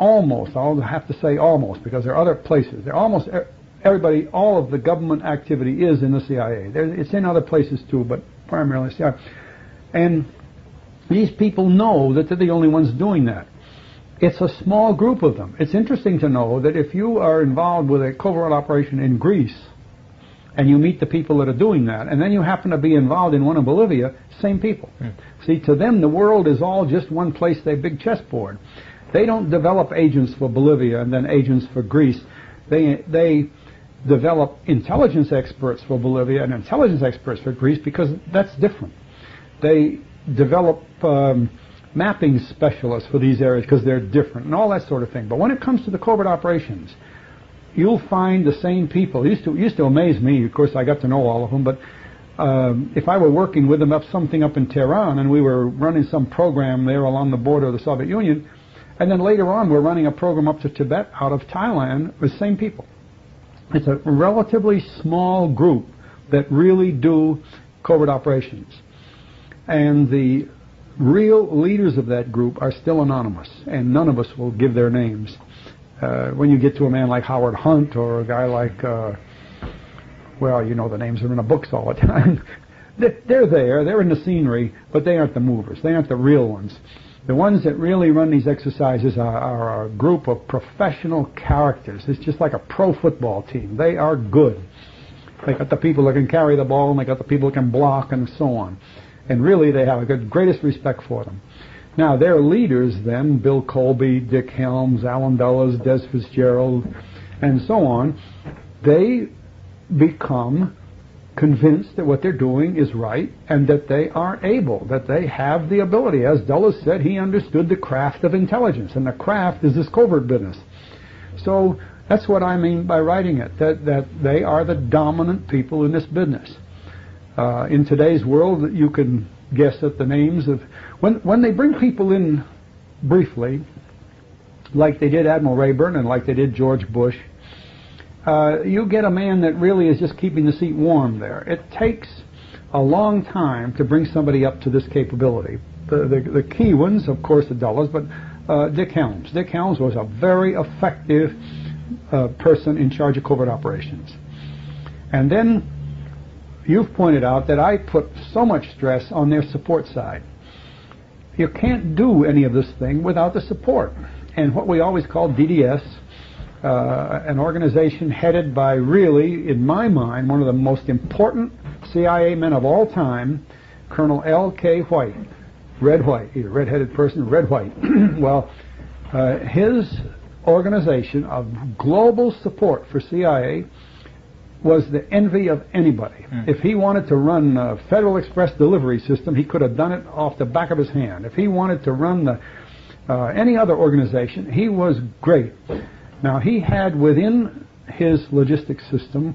almost, I'll have to say almost, because there are other places. They're almost everybody, all of the government activity is in the CIA. It's in other places too, but primarily CIA. And these people know that they're the only ones doing that. It's a small group of them. It's interesting to know that if you are involved with a covert operation in Greece, and you meet the people that are doing that, and then you happen to be involved in one in Bolivia, same people. See, to them the world is all just one place, they big chessboard. They don't develop agents for Bolivia and then agents for Greece. They develop intelligence experts for Bolivia and intelligence experts for Greece because that's different. They develop mapping specialists for these areas because they're different and all that sort of thing. But when it comes to the covert operations, you'll find the same people. It used to amaze me. Of course, I got to know all of them, but if I were working with them up something up in Tehran and we were running some program there along the border of the Soviet Union, and then later on we're running a program up to Tibet out of Thailand with the same people. It's a relatively small group that really do covert operations. And the real leaders of that group are still anonymous, and none of us will give their names. When you get to a man like Howard Hunt or a guy like, well, you know the names are in the books all the time. They're there, they're in the scenery, but they aren't the movers. They aren't the real ones. The ones that really run these exercises are a group of professional characters. It's just like a pro football team. They are good. They got the people that can carry the ball, and they got the people that can block, and so on. And really, they have the greatest respect for them. Now, their leaders then, Bill Colby, Dick Helms, Alan Dulles, Des Fitzgerald, and so on, they become convinced that what they're doing is right and that they are able, that they have the ability. As Dulles said, he understood the craft of intelligence, and the craft is this covert business. So that's what I mean by writing it, that they are the dominant people in this business. In today's world, you can guess at the names of... When they bring people in briefly, like they did Admiral Rayburn and like they did George Bush, you get a man that really is just keeping the seat warm there. It takes a long time to bring somebody up to this capability. The key ones, of course, are Dulles, but Dick Helms. Dick Helms was a very effective person in charge of covert operations. And then you've pointed out that I put so much stress on their support side. You can't do any of this thing without the support. And what we always call DDS, an organization headed by really, in my mind, one of the most important CIA men of all time, Colonel L.K. White. Red White, he's a red-headed person, Red White. Well, his organization of global support for CIA was the envy of anybody. If he wanted to run a Federal Express delivery system, he could have done it off the back of his hand. If he wanted to run any other organization, he was great. Now, he had within his logistics system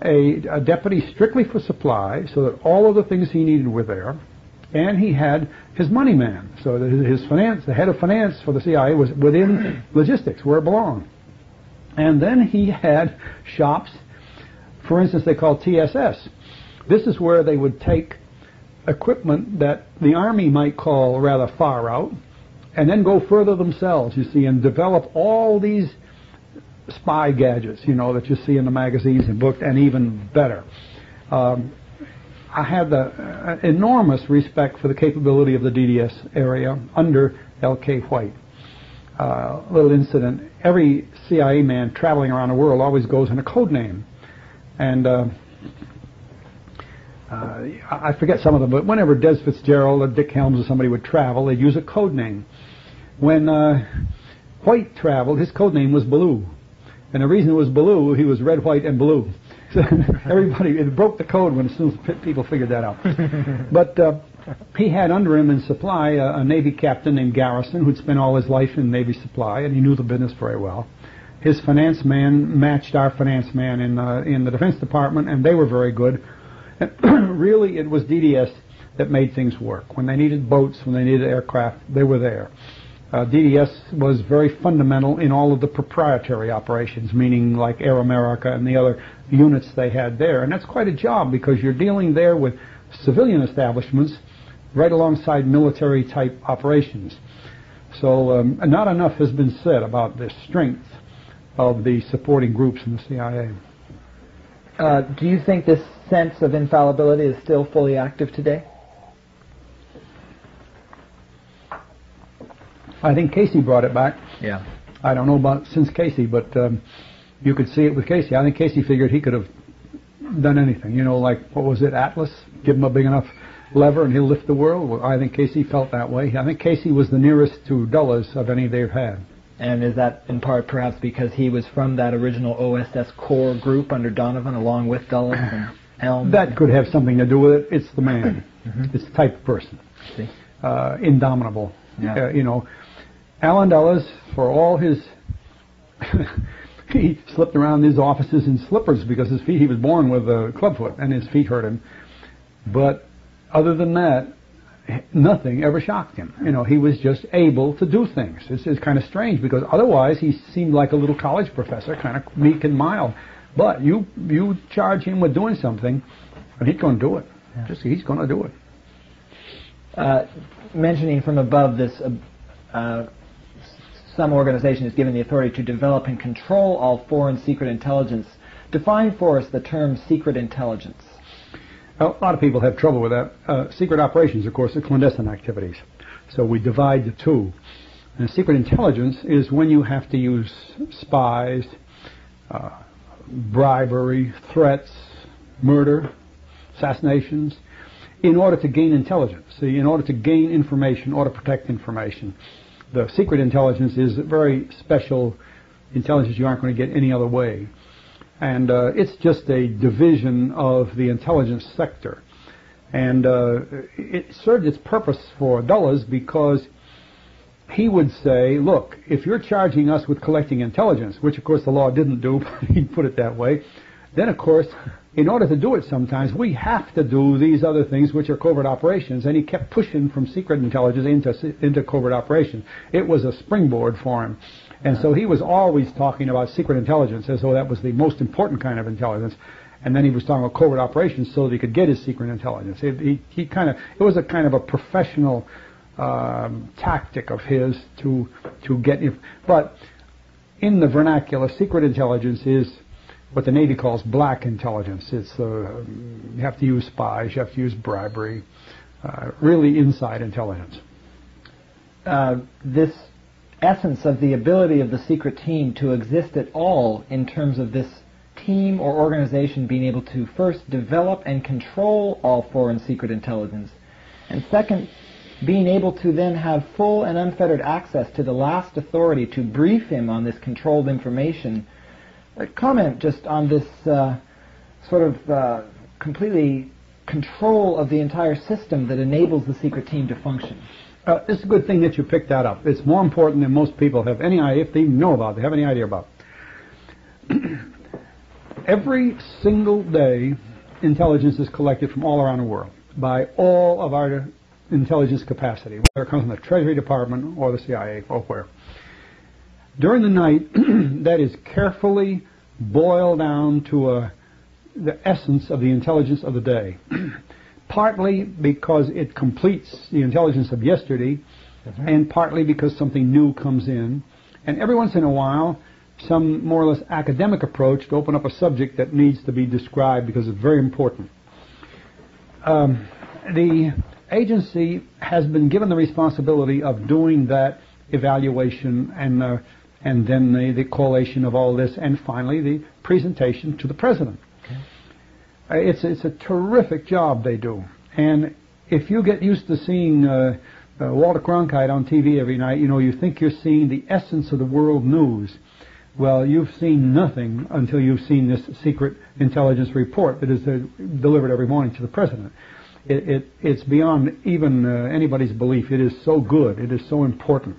a deputy strictly for supply, so that all of the things he needed were there, and he had his money man, so that his finance, the head of finance for the CIA was within logistics, where it belonged. And then he had shops. For instance, they call TSS. This is where they would take equipment that the Army might call rather far out, and then go further themselves, you see, and develop all these spy gadgets, you know, that you see in the magazines and books, and even better. I had the enormous respect for the capability of the DDS area under L.K. White. Little incident, every CIA man traveling around the world always goes in a code name. And I forget some of them, but whenever Des Fitzgerald or Dick Helms or somebody would travel, they'd use a code name. When White traveled, his code name was Baloo. And the reason it was Baloo, he was red, white, and blue. So everybody, it broke the code when as soon as people figured that out. But he had under him in supply a Navy captain named Garrison, who'd spent all his life in Navy supply, and he knew the business very well. His finance man matched our finance man in the Defense Department, and they were very good. And really, it was DDS that made things work. When they needed boats, when they needed aircraft, they were there. DDS was very fundamental in all of the proprietary operations, meaning like Air America and the other units they had there. And that's quite a job, because you're dealing there with civilian establishments right alongside military-type operations. So not enough has been said about the strength of the supporting groups in the CIA. Do you think this sense of infallibility is still fully active today? I think Casey brought it back. Yeah. I don't know about since Casey, but you could see it with Casey. I think Casey figured he could have done anything. You know, like, what was it, Atlas? Give him a big enough lever and he'll lift the world. Well, I think Casey felt that way. I think Casey was the nearest to Dulles of any they've had. And is that in part perhaps because he was from that original OSS core group under Donovan along with Dulles and Helms? That could have something to do with it. It's the man. It's the type of person. See. Indomitable. Yeah. You know, Alan Dulles, for all his... he slipped around his offices in slippers because his feet, he was born with a clubfoot and his feet hurt him. But other than that, nothing ever shocked him. You know, he was just able to do things. It's kind of strange because otherwise he seemed like a little college professor, kind of meek and mild. But you charge him with doing something and he's going to do it. Yeah. Just he's going to do it. Mentioning from above this, some organization is given the authority to develop and control all foreign secret intelligence. Define for us the term secret intelligence. A lot of people have trouble with that. Secret operations, of course, are clandestine activities. So we divide the two. And secret intelligence is when you have to use spies, bribery, threats, murder, assassinations, in order to gain intelligence. See, in order to gain information or to protect information. The secret intelligence is very special intelligence you aren't going to get any other way. And it's just a division of the intelligence sector. And it served its purpose for Dulles because he would say, look, if you're charging us with collecting intelligence, which of course the law didn't do, but he put it that way, then of course, in order to do it sometimes, we have to do these other things which are covert operations. And he kept pushing from secret intelligence into covert operations. It was a springboard for him. And so he was always talking about secret intelligence as though that was the most important kind of intelligence. And then he was talking about covert operations so that he could get his secret intelligence. It was a kind of a professional tactic of his to get... But in the vernacular, secret intelligence is what the Navy calls black intelligence. It's you have to use spies, you have to use bribery, really inside intelligence. This essence of the ability of the secret team to exist at all in terms of this team or organization being able to first develop and control all foreign secret intelligence, and second, being able to then have full and unfettered access to the last authority to brief him on this controlled information. Comment just on this completely control of the entire system that enables the secret team to function. It's a good thing that you picked that up. It's more important than most people have any idea, if they even know about it, they have any idea about it. Every single day, intelligence is collected from all around the world by all of our intelligence capacity, whether it comes from the Treasury Department or the CIA or where. During the night, that is carefully boiled down to the essence of the intelligence of the day. Partly because it completes the intelligence of yesterday, and partly because something new comes in. And every once in a while, some more or less academic approach to open up a subject that needs to be described because it's very important. The agency has been given the responsibility of doing that evaluation and then the collation of all this, and finally the presentation to the President. Okay. It's a terrific job they do. And if you get used to seeing Walter Cronkite on TV every night, you know, you think you're seeing the essence of the world news. Well, you've seen nothing until you've seen this secret intelligence report that is delivered every morning to the President. It's beyond even anybody's belief. It is so good. It is so important.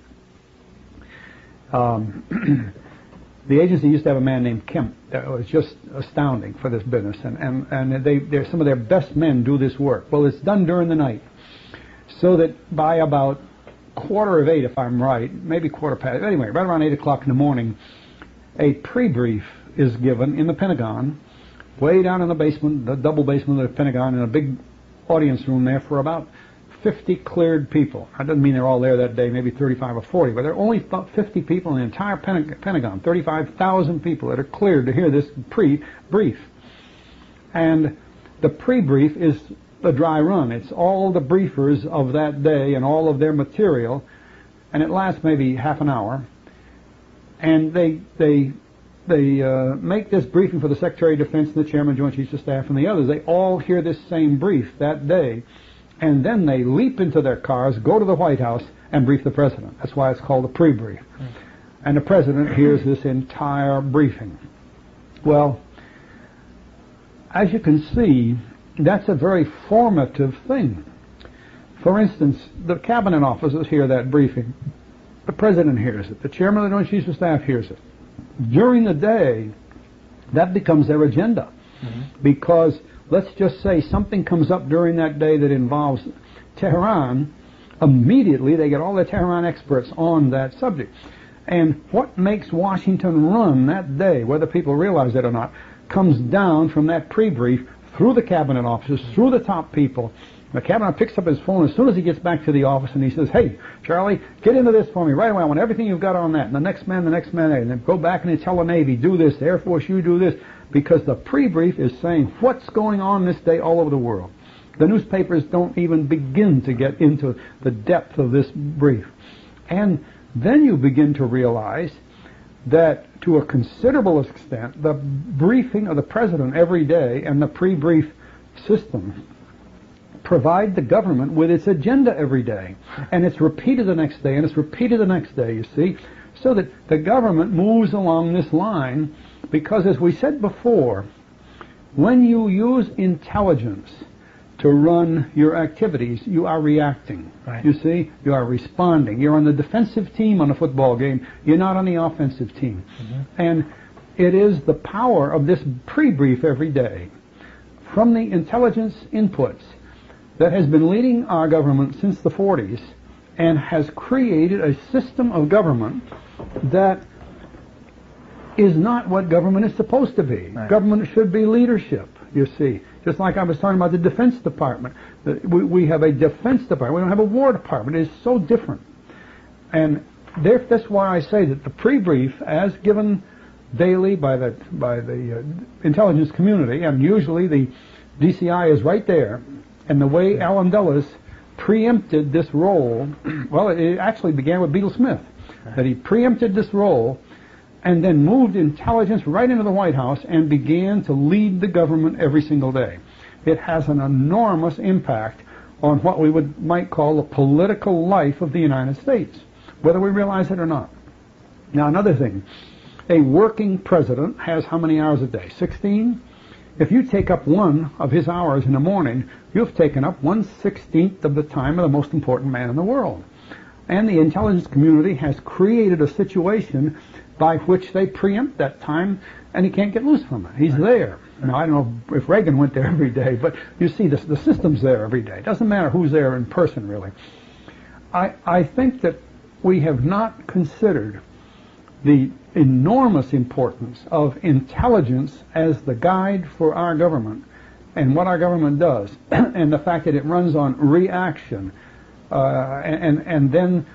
The agency used to have a man named Kemp that was just astounding for this business, and some of their best men do this work. Well, it's done during the night, so that by about 7:45, if I'm right, maybe 7:15, anyway, right around 8 o'clock in the morning, a pre-brief is given in the Pentagon, way down in the basement, the double basement of the Pentagon, in a big audience room there for about 50 cleared people. That doesn't mean they're all there that day, maybe 35 or 40, but there are only 50 people in the entire Pentagon, 35,000 people that are cleared to hear this pre-brief. And the pre-brief is the dry run. It's all the briefers of that day and all of their material, and it lasts maybe half an hour. And they make this briefing for the Secretary of Defense and the Chairman of the Joint Chiefs of Staff and the others. They all hear this same brief that day, and then they leap into their cars, go to the White House, and brief the President. That's why it's called a pre-brief. And the President hears this entire briefing. Well, as you can see, that's a very formative thing. For instance, the Cabinet officers hear that briefing. The President hears it. The Chairman of the Joint Chiefs of Staff hears it. During the day, that becomes their agenda. Because let's just say something comes up during that day that involves Tehran, immediately they get all the Tehran experts on that subject. And what makes Washington run that day, whether people realize it or not, comes down from that pre-brief through the Cabinet officers, through the top people. The Cabinet picks up his phone as soon as he gets back to the office, and he says, "Hey, Charlie, get into this for me right away. I want everything you've got on that." And the next man, and then go back and they tell the Navy, "Do this," the Air Force, "You do this," because the pre-brief is saying what's going on this day all over the world. The newspapers don't even begin to get into the depth of this brief. And then you begin to realize that to a considerable extent, the briefing of the President every day and the pre-brief system provide the government with its agenda every day. And it's repeated the next day, and it's repeated the next day, you see, so that the government moves along this line, because as we said before, when you use intelligence to run your activities, you are reacting. Right. You see, you are responding. You're on the defensive team on a football game. You're not on the offensive team. And it is the power of this pre-brief every day from the intelligence inputs that has been leading our government since the 40s and has created a system of government that is not what government is supposed to be. Right. Government should be leadership, you see. Just like I was talking about the Defense Department. We have a Defense Department. We don't have a War Department. It is so different. And that's why I say that the pre-brief, as given daily by the intelligence community, and usually the DCI is right there, and the way Alan Dulles preempted this role, well, it actually began with Beadle Smith, that he preempted this role and then moved intelligence right into the White House and began to lead the government every single day. It has an enormous impact on what we might call the political life of the United States, whether we realize it or not. Now, another thing, a working president has how many hours a day? 16? If you take up one of his hours in the morning, you've taken up 1/16 of the time of the most important man in the world. And the intelligence community has created a situation by which they preempt that time, and he can't get loose from it. He's there. Now, I don't know if Reagan went there every day, but you see the system's there every day. It doesn't matter who's there in person, really. I think that we have not considered the enormous importance of intelligence as the guide for our government and what our government does, and the fact that it runs on reaction, and then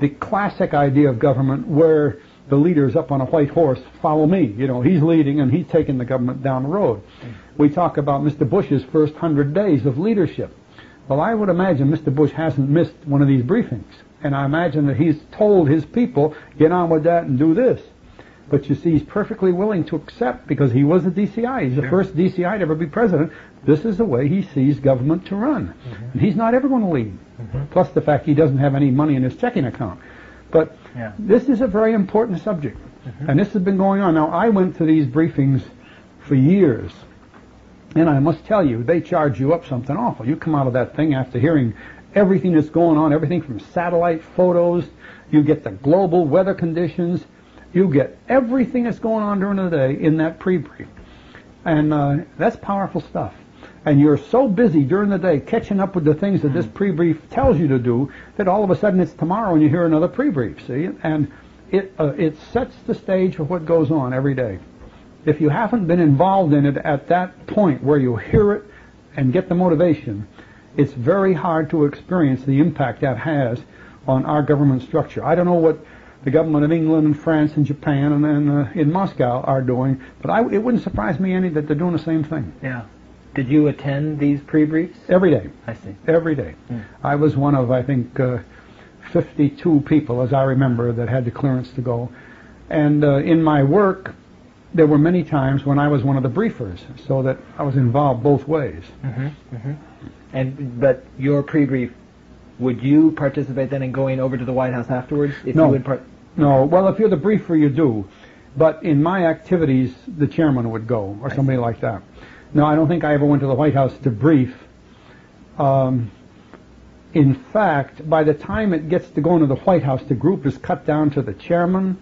the classic idea of government where the leader's up on a white horse, follow me. You know, he's leading and he's taking the government down the road. We talk about Mr. Bush's first 100 days of leadership. Well, I would imagine Mr. Bush hasn't missed one of these briefings, and I imagine that he's told his people, get on with that and do this. But you see, he's perfectly willing to accept, because he was a DCI. He's the first DCI to ever be president. This is the way he sees government to run. And he's not ever going to lead. Plus the fact he doesn't have any money in his checking account. But this is a very important subject. And this has been going on. Now, I went to these briefings for years. And I must tell you, they charge you up something awful. You come out of that thing after hearing everything that's going on, everything from satellite photos, you get the global weather conditions, you get everything that's going on during the day in that pre-brief. And that's powerful stuff. And you're so busy during the day catching up with the things that this pre-brief tells you to do that all of a sudden it's tomorrow and you hear another pre-brief, see? And it sets the stage for what goes on every day. If you haven't been involved in it at that point where you hear it and get the motivation, it's very hard to experience the impact that has on our government structure. I don't know what the government of England and France and Japan and in Moscow are doing, but it wouldn't surprise me any that they're doing the same thing. Yeah. Did you attend these pre-briefs? Every day. I see. Every day. I was one of, I think, 52 people, as I remember, that had the clearance to go. And in my work, there were many times when I was one of the briefers, so that I was involved both ways. But your pre-brief, would you participate then in going over to the White House afterwards? No. No. Well, if you're the briefer, you do. But in my activities, the chairman would go, or somebody like that. No, I don't think I ever went to the White House to brief. In fact, by the time it gets to going to the White House, the group is cut down to the chairman,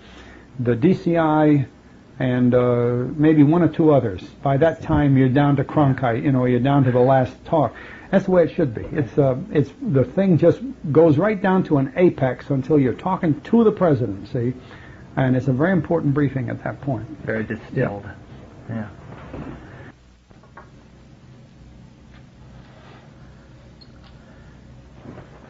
the DCI, and maybe one or two others. By that time, you're down to Cronkite. You're down to the last talk. That's the way it should be. It's the thing just goes right down to an apex until you're talking to the president. See, and it's a very important briefing at that point. Very distilled. Yeah.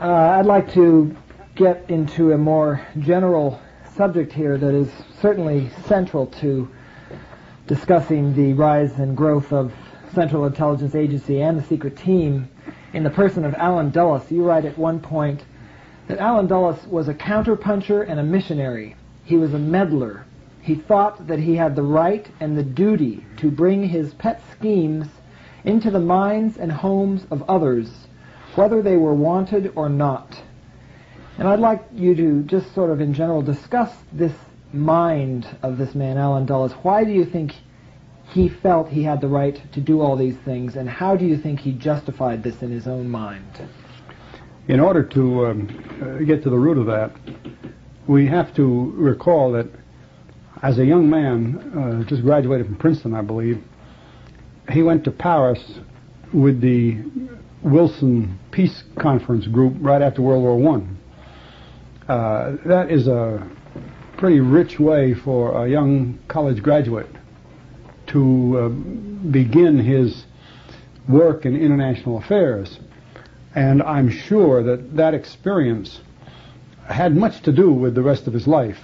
I'd like to get into a more general subject here that is certainly central to discussing the rise and growth of Central Intelligence Agency and the secret team in the person of Allen Dulles. You write at one point that Allen Dulles was a counterpuncher and a missionary. He was a meddler. He thought that he had the right and the duty to bring his pet schemes into the minds and homes of others, whether they were wanted or not. And I'd like you to just sort of in general discuss this mind of this man, Allen Dulles. Why do you think he felt he had the right to do all these things, and how do you think he justified this in his own mind? In order to get to the root of that, we have to recall that as a young man, just graduated from Princeton, I believe, he went to Paris with the Wilson Peace Conference group right after World War I. That is a pretty rich way for a young college graduate to begin his work in international affairs. And I'm sure that that experience had much to do with the rest of his life.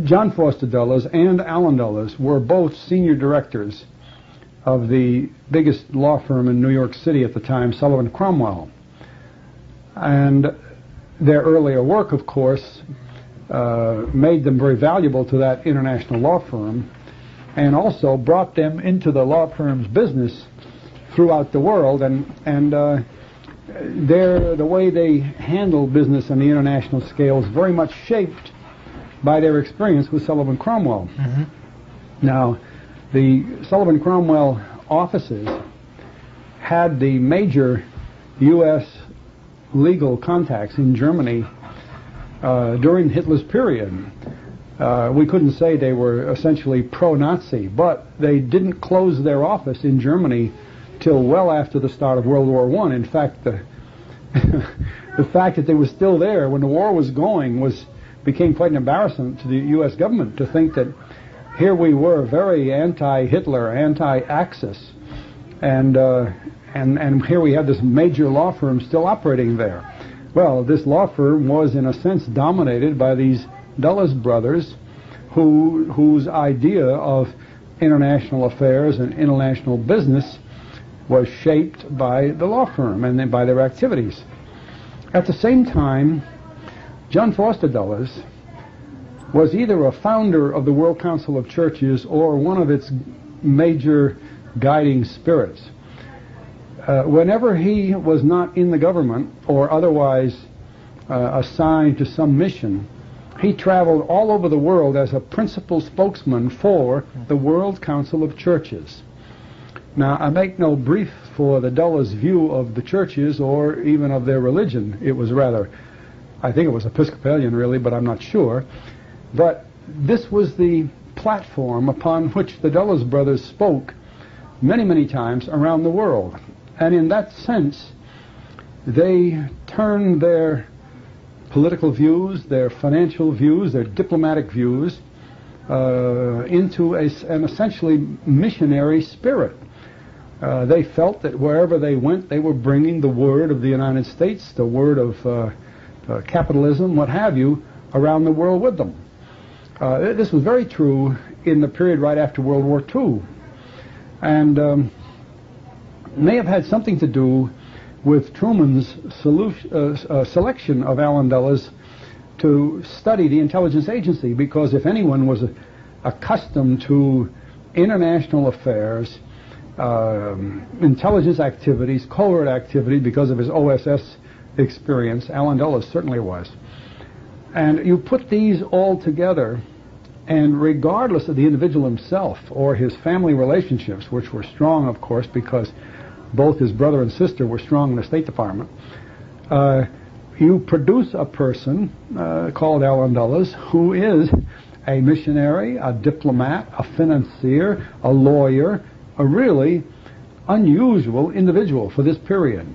John Foster Dulles and Allen Dulles were both senior directors of the biggest law firm in New York City at the time, Sullivan Cromwell. And their earlier work, of course, made them very valuable to that international law firm, and also brought them into the law firm's business throughout the world, and the way they handle business on the international scale is very much shaped by their experience with Sullivan Cromwell. Now, the Sullivan Cromwell offices had the major U.S. legal contacts in Germany during Hitler's period. We couldn't say they were essentially pro-Nazi, but they didn't close their office in Germany till well after the start of World War I. In fact, the fact that they were still there when the war was going became quite an embarrassment to the U.S. government, to think that here we were very anti-Hitler, anti-Axis, and here we have this major law firm still operating there. Well, this law firm was in a sense dominated by these Dulles brothers, whose idea of international affairs and international business was shaped by the law firm and then by their activities. At the same time, John Foster Dulles was either a founder of the World Council of Churches or one of its major guiding spirits. Whenever he was not in the government or otherwise assigned to some mission, he traveled all over the world as a principal spokesman for the World Council of Churches. Now, I make no brief for the Dulles view of the churches or even of their religion. It was rather, I think it was Episcopalian really, but I'm not sure. But this was the platform upon which the Dulles brothers spoke many, many times around the world. And in that sense, they turned their political views, their financial views, their diplomatic views into an essentially missionary spirit. They felt that wherever they went, they were bringing the word of the United States, the word of capitalism, what have you, around the world with them. This was very true in the period right after World War II, and may have had something to do with Truman's selection of Allen Dulles to study the intelligence agency, because if anyone was accustomed to international affairs, intelligence activities, covert activity, because of his OSS experience, Allen Dulles certainly was. And you put these all together, and regardless of the individual himself or his family relationships, which were strong, of course, because both his brother and sister were strong in the State Department, you produce a person called Allen Dulles, who is a missionary, a diplomat, a financier, a lawyer, a really unusual individual for this period.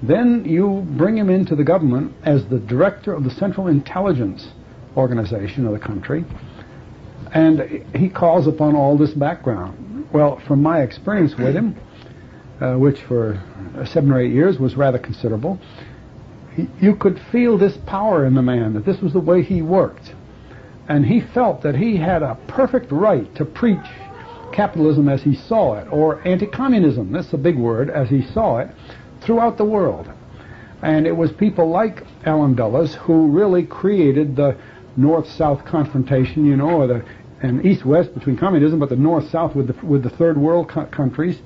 Then you bring him into the government as the director of the Central Intelligence Organization of the country, and he calls upon all this background. Well, from my experience with him, which for 7 or 8 years was rather considerable, you could feel this power in the man, that this was the way he worked. And he felt that he had a perfect right to preach capitalism as he saw it, or anti-communism, that's a big word, as he saw it, throughout the world. And it was people like Allen Dulles who really created the North-South confrontation, you know, or and East-West between communism, but the North-South with the third world countries.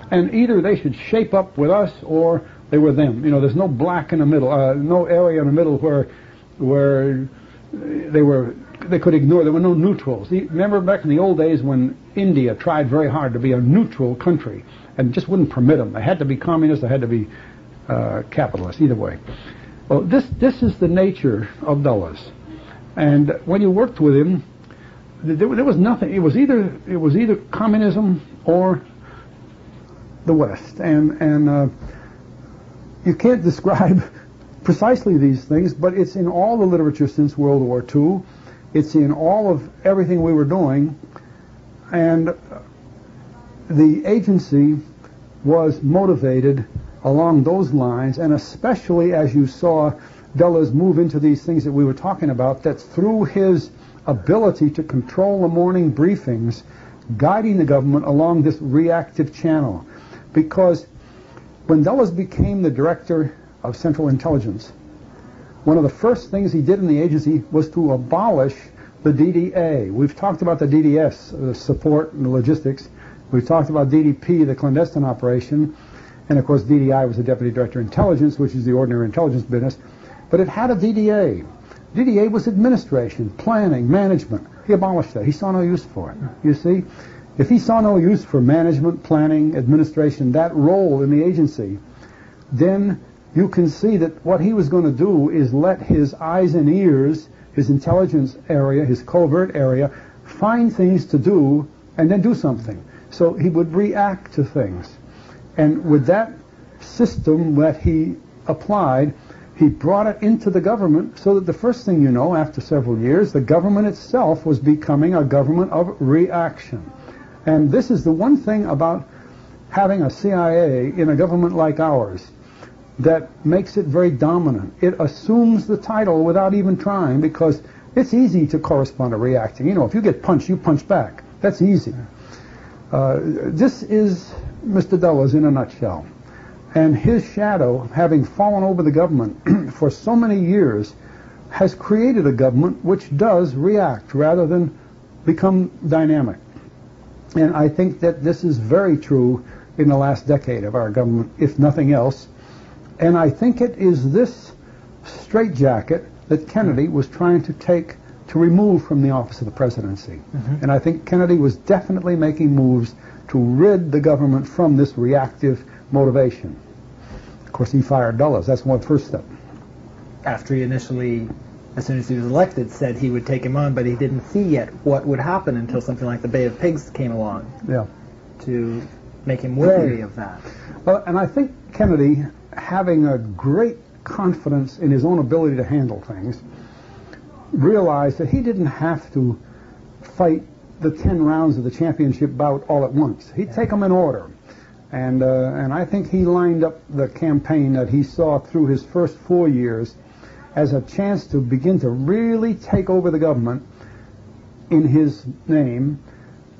And either they should shape up with us or they were them. You know, there's no black in the middle, no area in the middle where they could ignore. There were no neutrals. Remember back in the old days when India tried very hard to be a neutral country and just wouldn't permit them. They had to be communist, they had to be capitalist, either way. Well, this is the nature of Dulles. And when you worked with him, there was nothing. It was either communism or the West, and you can't describe precisely these things, but it's in all the literature since World War II. It's in all of everything we were doing, and the agency was motivated along those lines, and especially as you saw Dulles move into these things that we were talking about, that's through his ability to control the morning briefings, guiding the government along this reactive channel. Because when Dulles became the director of Central Intelligence, one of the first things he did in the agency was to abolish the DDA. We've talked about the DDS, the support and the logistics. We've talked about DDP, the clandestine operation. And of course DDI was the Deputy Director of Intelligence, which is the ordinary intelligence business. But it had a DDA. DDA was administration, planning, management. He abolished that. He saw no use for it. You see? If he saw no use for management, planning, administration, that role in the agency, then you can see that what he was going to do is let his eyes and ears, his intelligence area, his covert area, find things to do and then do something. So he would react to things. And with that system that he applied, he brought it into the government so that the first thing you know, after several years, the government itself was becoming a government of reaction. And this is the one thing about having a CIA in a government like ours that makes it very dominant. It assumes the title without even trying, because it's easy to correspond to reacting. You know, if you get punched, you punch back. That's easy. This is Mr. Dulles in a nutshell. And his shadow, having fallen over the government for so many years, has created a government which does react rather than become dynamic. And I think that this is very true in the last decade of our government, if nothing else. And I think it is this straitjacket that Kennedy was trying to remove from the office of the presidency. Mm-hmm. And I think Kennedy was definitely making moves to rid the government from this reactive motivation. Of course, he fired Dulles. That's one first step. After he initially, as soon as he was elected, said he would take him on, but he didn't see yet what would happen until something like the Bay of Pigs came along. Yeah. To make him wary of that. Well, and I think Kennedy, having a great confidence in his own ability to handle things, realized that he didn't have to fight the 10 rounds of the championship bout all at once. He'd take them in order. And I think he lined up the campaign that he saw through his first 4 years as a chance to begin to really take over the government in his name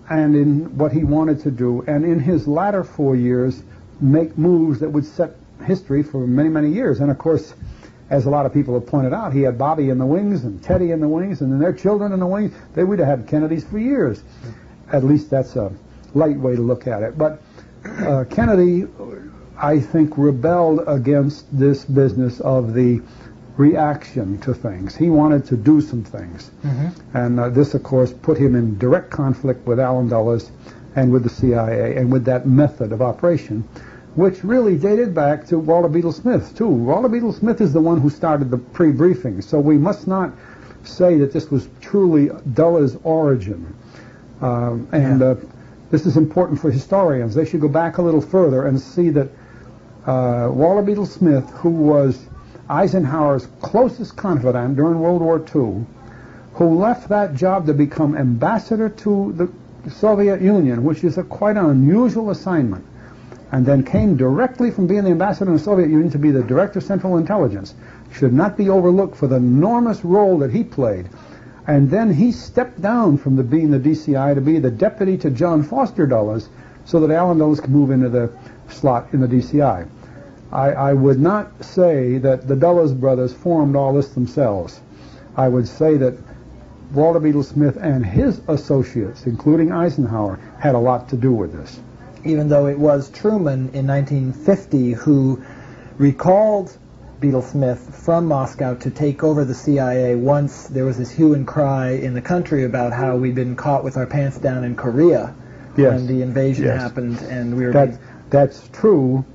and in what he wanted to do, and in his latter 4 years make moves that would set history for many, many years. And of course, as a lot of people have pointed out, he had Bobby in the wings and Teddy in the wings and then their children in the wings. They would have had Kennedys for years. At least that's a light way to look at it. But Kennedy, I think, rebelled against this business of the reaction to things. He wanted to do some things. And this, of course, put him in direct conflict with Allen Dulles and with the CIA and with that method of operation, which really dated back to Walter Beetle Smith, too. Walter Beetle Smith is the one who started the pre-briefing, so we must not say that this was truly Dulles' origin. This is important for historians. They should go back a little further and see that Walter Beetle Smith, who was Eisenhower's closest confidant during World War II, who left that job to become ambassador to the Soviet Union, which is quite an unusual assignment, and then came directly from being the ambassador in the Soviet Union to be the director of Central Intelligence, should not be overlooked for the enormous role that he played. And then he stepped down from being the DCI to be the deputy to John Foster Dulles, so that Allen Dulles could move into the slot in the DCI. I would not say that the Dulles brothers formed all this themselves. I would say that Walter Beetle Smith and his associates, including Eisenhower, had a lot to do with this. Even though it was Truman in 1950 who recalled Beetle Smith from Moscow to take over the CIA once there was this hue and cry in the country about how we'd been caught with our pants down in Korea when the invasion happened, and we were... That's true,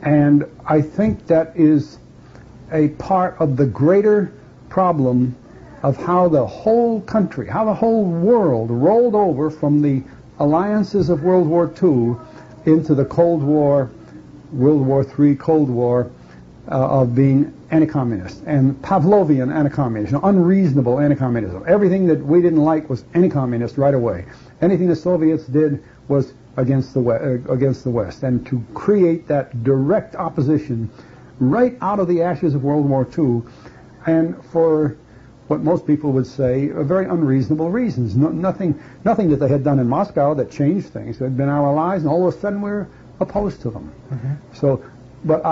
and I think that is a part of the greater problem of how the whole country, how the whole world rolled over from the alliances of World War II into the Cold War, World War III, Cold War, of being anti-communist, and Pavlovian anti-communist, unreasonable anti-communism. Everything that we didn't like was anti-communist right away. Anything the Soviets did was against the West, and to create that direct opposition right out of the ashes of World War II, and for what most people would say are very unreasonable reasons. Nothing that they had done in Moscow that changed things. They had been our allies, and all of a sudden we're opposed to them. So, but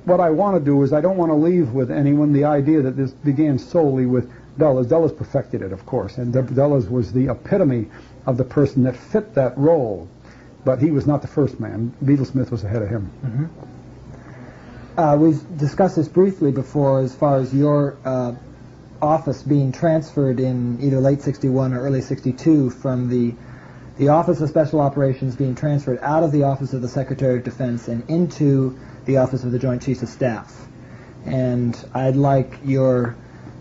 what I want to do is I don't want to leave with anyone the idea that this began solely with Dulles. Dulles perfected it, of course, and Dulles was the epitome of the person that fit that role. But he was not the first man. Beetle Smith was ahead of him. We've discussed this briefly before as far as your office being transferred in either late 61 or early 62 from the Office of Special Operations being transferred out of the Office of the Secretary of Defense and into the Office of the Joint Chiefs of Staff. And I'd like your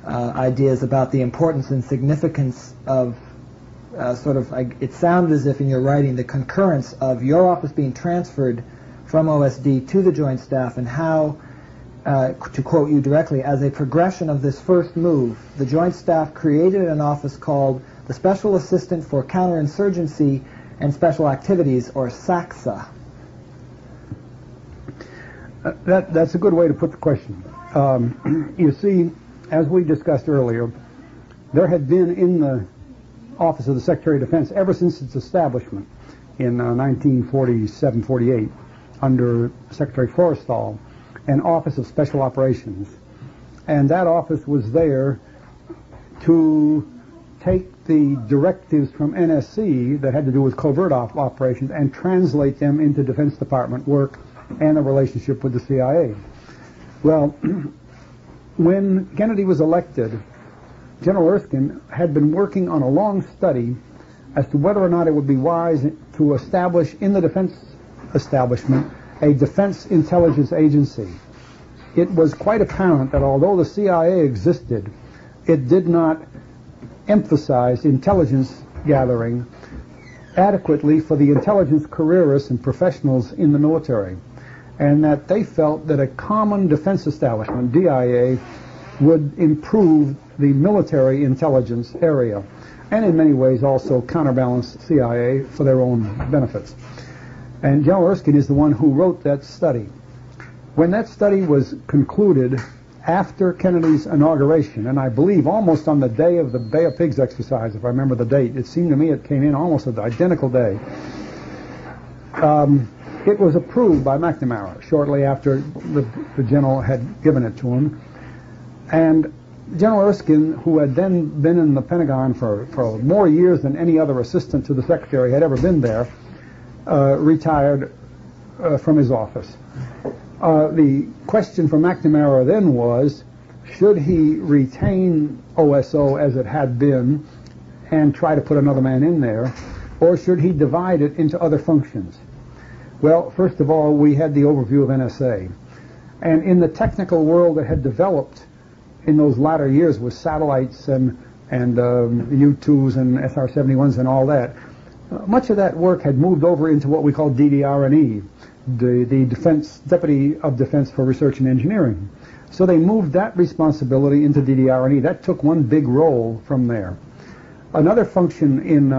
ideas about the importance and significance of it sounded as if in your writing the concurrence of your office being transferred from OSD to the Joint Staff, and how, to quote you directly, as a progression of this first move, the Joint Staff created an office called the Special Assistant for Counterinsurgency and Special Activities, or SACSA. That's a good way to put the question. You see, as we discussed earlier, there had been in the Office of the Secretary of Defense, ever since its establishment in 1947-48, under Secretary Forrestal, an Office of Special Operations. And that office was there to take the directives from NSC that had to do with covert operations and translate them into Defense Department work and a relationship with the CIA. Well, when Kennedy was elected, General Erskine had been working on a long study as to whether or not it would be wise to establish in the defense establishment a defense intelligence agency. It was quite apparent that although the CIA existed, it did not emphasize intelligence gathering adequately for the intelligence careerists and professionals in the military, and that they felt that a common defense establishment, DIA, would improve the military intelligence area, and in many ways also counterbalance CIA for their own benefits. And General Erskine is the one who wrote that study. When that study was concluded after Kennedy's inauguration, and I believe almost on the day of the Bay of Pigs exercise, if I remember the date, it seemed to me it came in almost at the identical day, it was approved by McNamara shortly after the general had given it to him. And General Erskine, who had then been in the Pentagon for more years than any other assistant to the secretary had ever been there, retired from his office. The question for McNamara then was, should he retain OSO as it had been and try to put another man in there, or should he divide it into other functions? Well, first of all, we had the overview of NSA. And in the technical world that had developed in those latter years with satellites and U-2s and SR-71s and all that, much of that work had moved over into what we call DDR&E, the Deputy of Defense for Research and Engineering. So they moved that responsibility into DDR&E. That took one big role from there. Another function in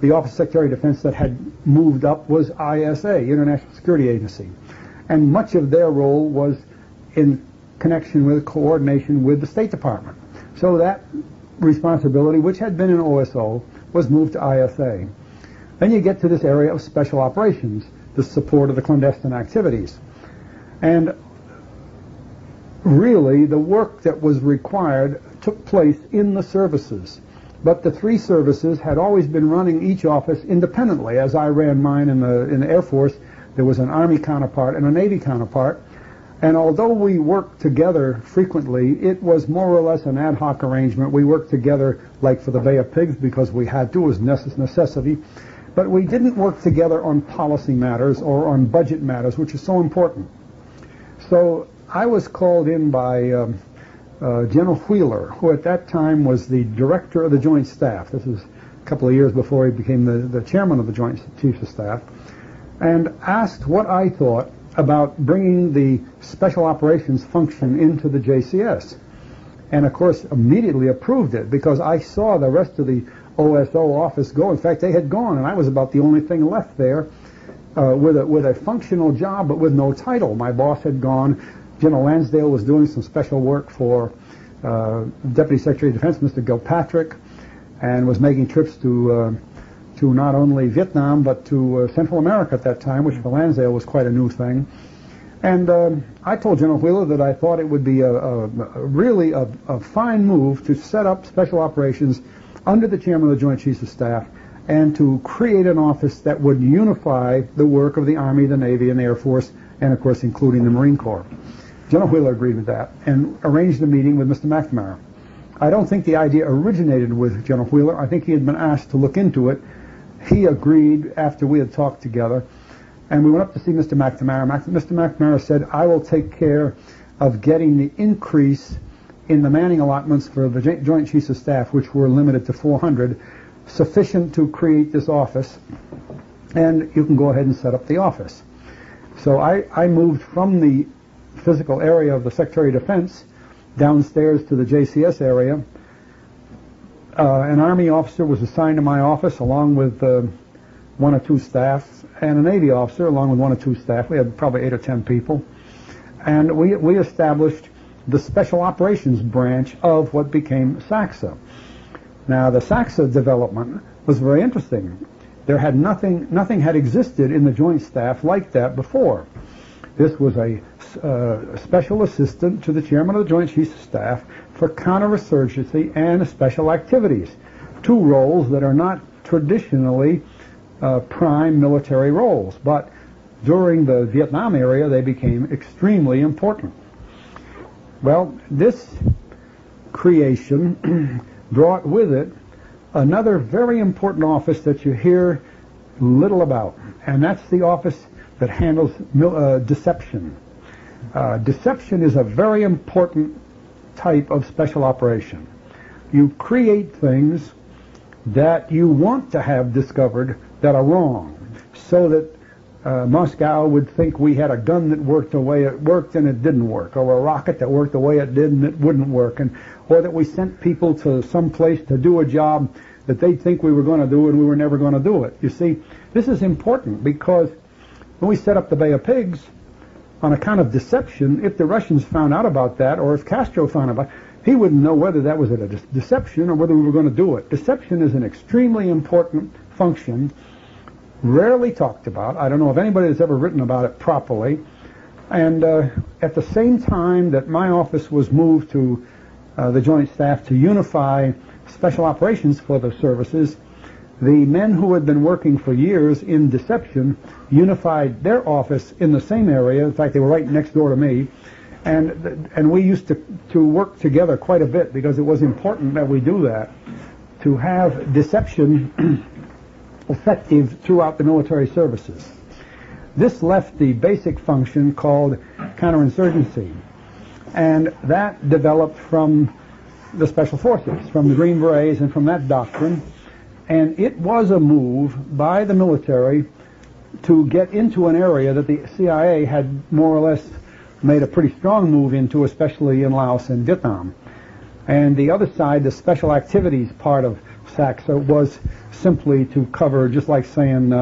the Office of Secretary of Defense that had moved up was ISA, International Security Agency. And much of their role was in connection with coordination with the State Department. So that responsibility, which had been in OSO, was moved to ISA. Then you get to this area of special operations, the support of the clandestine activities. And really, the work that was required took place in the services. But the three services had always been running each office independently. As I ran mine in the Air Force, there was an Army counterpart and a Navy counterpart. And although we worked together frequently, it was more or less an ad hoc arrangement. We worked together like for the Bay of Pigs because we had to, it was necessity. But we didn't work together on policy matters or on budget matters, which is so important. So I was called in by General Wheeler, who at that time was the director of the Joint Staff. This is a couple of years before he became the chairman of the Joint Chiefs of Staff, and asked what I thought about bringing the special operations function into the JCS. And of course immediately approved it because I saw the rest of the OSO office go. In fact, they had gone, and I was about the only thing left there with a functional job but with no title. My boss had gone. General Lansdale was doing some special work for Deputy Secretary of Defense, Mr. Gilpatrick, and was making trips to not only Vietnam but to Central America at that time, which for Lansdale was quite a new thing. And I told General Wheeler that I thought it would be really a fine move to set up special operations under the chairman of the Joint Chiefs of Staff and to create an office that would unify the work of the Army, the Navy, and the Air Force, and of course including the Marine Corps. General Wheeler agreed with that and arranged a meeting with Mr. McNamara. I don't think the idea originated with General Wheeler. I think he had been asked to look into it. He agreed after we had talked together, and we went up to see Mr. McNamara. Mr. McNamara said, I will take care of getting the increase in the manning allotments for the Joint Chiefs of Staff, which were limited to 400, sufficient to create this office, and you can go ahead and set up the office. So I moved from the physical area of the Secretary of Defense downstairs to the JCS area. An Army officer was assigned to my office along with one or two staff, and a Navy officer along with one or two staff. We had probably 8 or 10 people. And we established the Special Operations branch of what became SACSA. Now, the SACSA development was very interesting. There had nothing had existed in the Joint Staff like that before. This was a special assistant to the chairman of the Joint Chiefs of Staff for counterinsurgency and special activities, two roles that are not traditionally prime military roles, but during the Vietnam era they became extremely important. Well, this creation brought with it another very important office that you hear little about, and that's the office that handles deception. Deception is a very important type of special operation. You create things that you want to have discovered that are wrong, so that Moscow would think we had a gun that worked the way it worked and it didn't work, or a rocket that worked the way it did and it wouldn't work, or that we sent people to some place to do a job that they'd think we were going to do and we were never going to do it. You see, this is important because when we set up the Bay of Pigs, on account of deception, if the Russians found out about that, or if Castro found out about it, he wouldn't know whether that was a deception or whether we were going to do it. Deception is an extremely important function, rarely talked about. I don't know if anybody has ever written about it properly. And at the same time that my office was moved to the Joint Staff to unify special operations for the services, the men who had been working for years in deception unified their office in the same area. In fact, they were right next door to me. And we used to work together quite a bit because it was important that we do that, to have deception effective throughout the military services. This left the basic function called counterinsurgency, and that developed from the Special Forces, from the Green Berets, and from that doctrine. And it was a move by the military to get into an area that the CIA had more or less made a pretty strong move into, especially in Laos and Vietnam. And the other side, the special activities part of SACSA, was simply to cover, just like saying,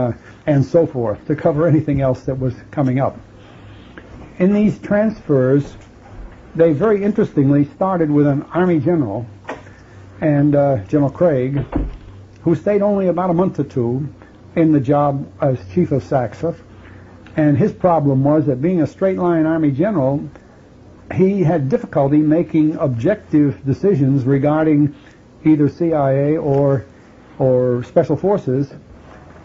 and so forth, to cover anything else that was coming up. In these transfers, they very interestingly started with an Army general, and General Craig, who stayed only about a month or two in the job as chief of SACSA. And his problem was that, being a straight-line Army general, he had difficulty making objective decisions regarding either CIA or Special Forces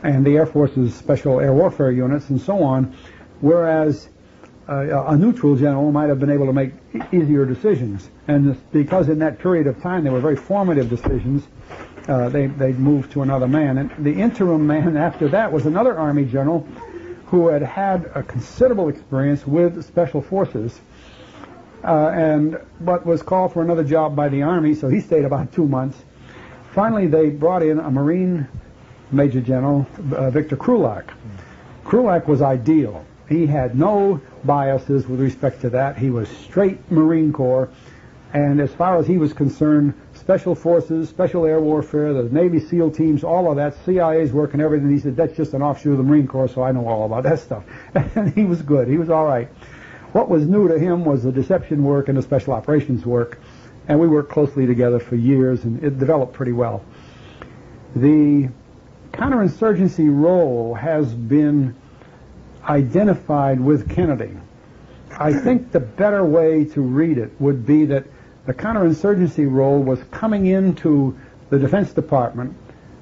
and the Air Force's Special Air Warfare Units and so on, whereas a neutral general might have been able to make easier decisions. And because in that period of time they were very formative decisions, they moved to another man. And the interim man after that was another Army general who had had a considerable experience with Special Forces, but was called for another job by the Army, so he stayed about 2 months. Finally, they brought in a Marine Major General, Victor Krulak. Krulak was ideal. He had no biases with respect to that. He was straight Marine Corps, and as far as he was concerned, Special Forces, Special Air Warfare, the Navy SEAL teams, all of that, CIA's work and everything. He said, that's just an offshoot of the Marine Corps, so I know all about that stuff. And he was good. He was all right. What was new to him was the deception work and the special operations work, and we worked closely together for years, and it developed pretty well. The counterinsurgency role has been identified with Kennedy. I think the better way to read it would be that the counterinsurgency role was coming into the Defense Department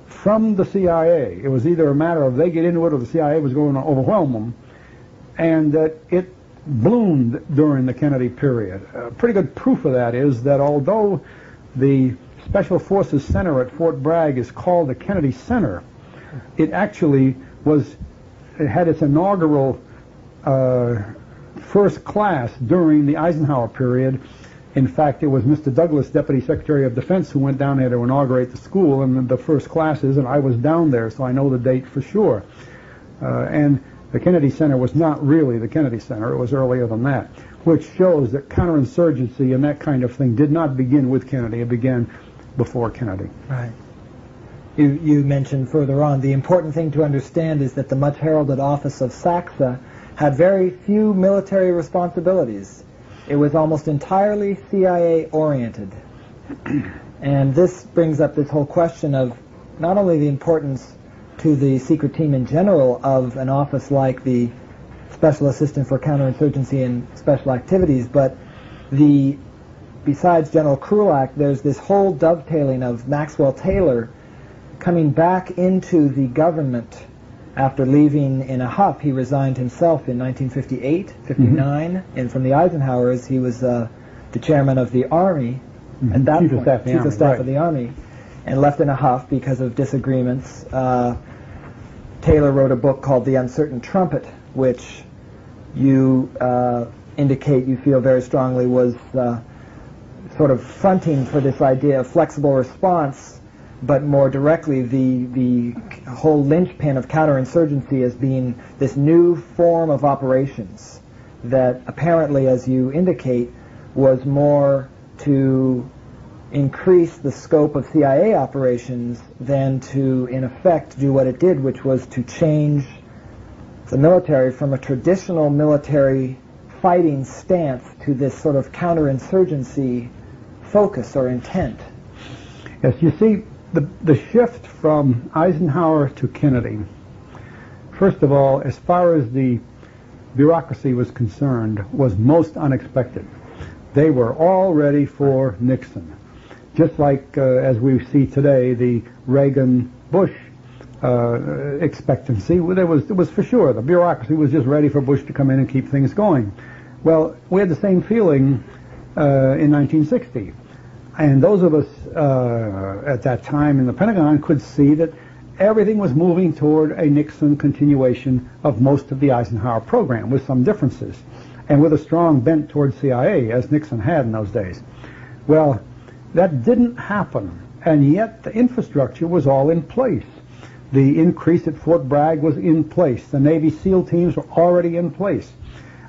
from the CIA. It was either a matter of they get into it or the CIA was going to overwhelm them, and that it bloomed during the Kennedy period. Pretty good proof of that is that although the Special Forces Center at Fort Bragg is called the Kennedy Center, it actually had its inaugural first class during the Eisenhower period. In fact, it was Mr. Douglas, Deputy Secretary of Defense, who went down there to inaugurate the school and the first classes, and I was down there, so I know the date for sure. And the Kennedy Center was not really the Kennedy Center. It was earlier than that, which shows that counterinsurgency and that kind of thing did not begin with Kennedy. It began before Kennedy. Right. You mentioned further on, the important thing to understand is that the much heralded office of SACSA had very few military responsibilities. It was almost entirely CIA-oriented. And this brings up this whole question of not only the importance to the secret team in general of an office like the Special Assistant for Counterinsurgency and Special Activities, but besides General Krulak, there's this whole dovetailing of Maxwell Taylor coming back into the government after leaving in a huff. He resigned himself in 1958, 59, and from the Eisenhowers, he was the chairman of the Army at that point, Chief of Staff of the Army, and left in a huff because of disagreements. Taylor wrote a book called The Uncertain Trumpet, which you indicate you feel very strongly was sort of fronting for this idea of flexible response, but more directly the whole linchpin of counterinsurgency as being this new form of operations that apparently, as you indicate, was more to increase the scope of CIA operations than to, in effect, do what it did, which was to change the military from a traditional military fighting stance to this sort of counterinsurgency focus or intent. Yes, you see, the shift from Eisenhower to Kennedy, first of all, as far as the bureaucracy was concerned, was most unexpected. They were all ready for Nixon. Just like, as we see today, the Reagan-Bush expectancy, it was for sure. The bureaucracy was just ready for Bush to come in and keep things going. Well, we had the same feeling in 1960. And those of us at that time in the Pentagon could see that everything was moving toward a Nixon continuation of most of the Eisenhower program, with some differences, and with a strong bent toward CIA, as Nixon had in those days. Well, that didn't happen, and yet the infrastructure was all in place. The increase at Fort Bragg was in place. The Navy SEAL teams were already in place.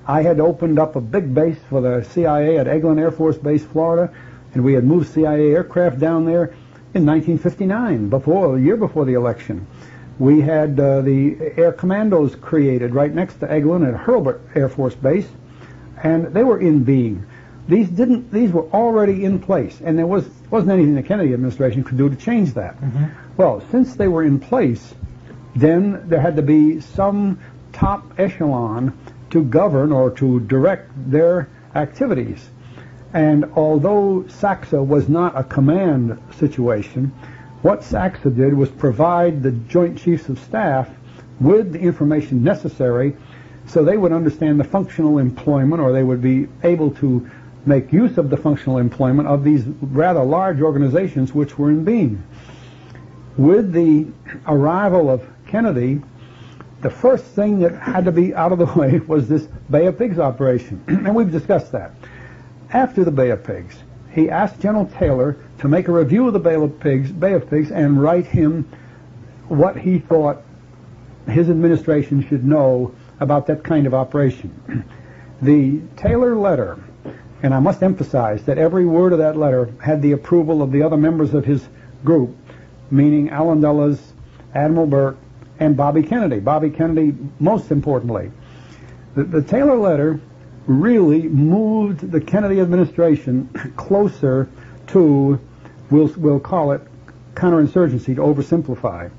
I had opened up a big base for the CIA at Eglin Air Force Base, Florida, and we had moved CIA aircraft down there in 1959, a year before the election. We had the Air Commandos created right next to Eglin at Hurlburt Air Force Base, and they were in being. These were already in place, and there wasn't anything the Kennedy administration could do to change that. Mm-hmm. Well, since they were in place, then there had to be some top echelon to govern or to direct their activities. And although SACSA was not a command situation, what SACSA did was provide the Joint Chiefs of Staff with the information necessary so they would understand the functional employment, or they would be able to make use of the functional employment of these rather large organizations which were in being. With the arrival of Kennedy, the first thing that had to be out of the way was this Bay of Pigs operation, and we've discussed that. After the Bay of Pigs, he asked General Taylor to make a review of the Bay of Pigs, and write him what he thought his administration should know about that kind of operation. The Taylor letter, and I must emphasize that every word of that letter had the approval of the other members of his group, meaning Allen Dulles, Admiral Burke, and Bobby Kennedy. Bobby Kennedy, most importantly. The Taylor letter really moved the Kennedy administration closer to, we'll call it counterinsurgency, to oversimplify,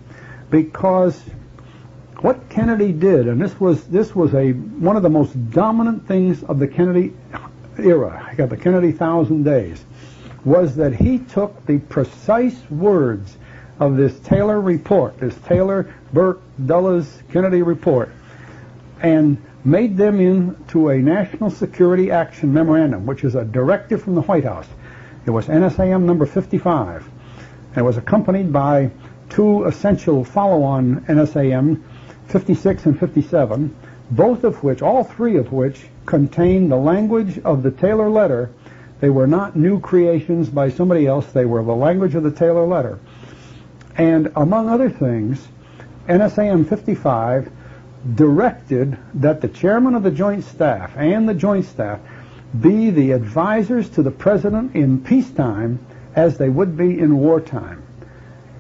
because what Kennedy did, and this was one of the most dominant things of the Kennedy era, the Kennedy 1,000 days, was that he took the precise words of this Taylor report, this Taylor, Burke, Dulles, Kennedy report, and made them into a National Security Action Memorandum, which is a directive from the White House. It was NSAM number 55, and it was accompanied by two essential follow-on NSAM, 56 and 57, all three of which contained the language of the Taylor letter. They were not new creations by somebody else. They were the language of the Taylor letter. And among other things, NSAM 55 directed that the chairman of the Joint Staff and the Joint Staff be the advisors to the President in peacetime as they would be in wartime.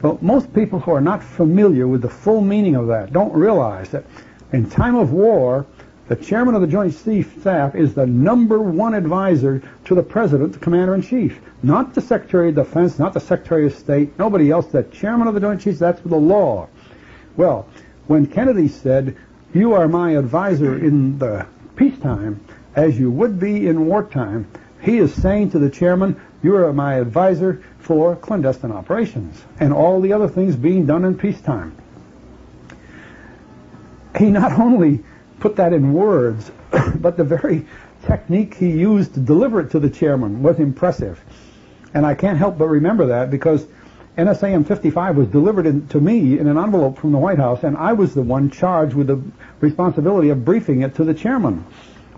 Well, most people who are not familiar with the full meaning of that don't realize that in time of war, the chairman of the Joint Chiefs Staff is the #1 advisor to the President, the Commander-in-Chief. Not the Secretary of Defense, not the Secretary of State, nobody else. The chairman of the Joint Chiefs, that's the law. Well, when Kennedy said, "You are my advisor in the peacetime as you would be in wartime," he is saying to the chairman, "You are my advisor for clandestine operations and all the other things being done in peacetime." He not only put that in words, but the very technique he used to deliver it to the chairman was impressive. And I can't help but remember that because NSAM 55 was delivered to me in an envelope from the White House, and I was the one charged with the responsibility of briefing it to the chairman.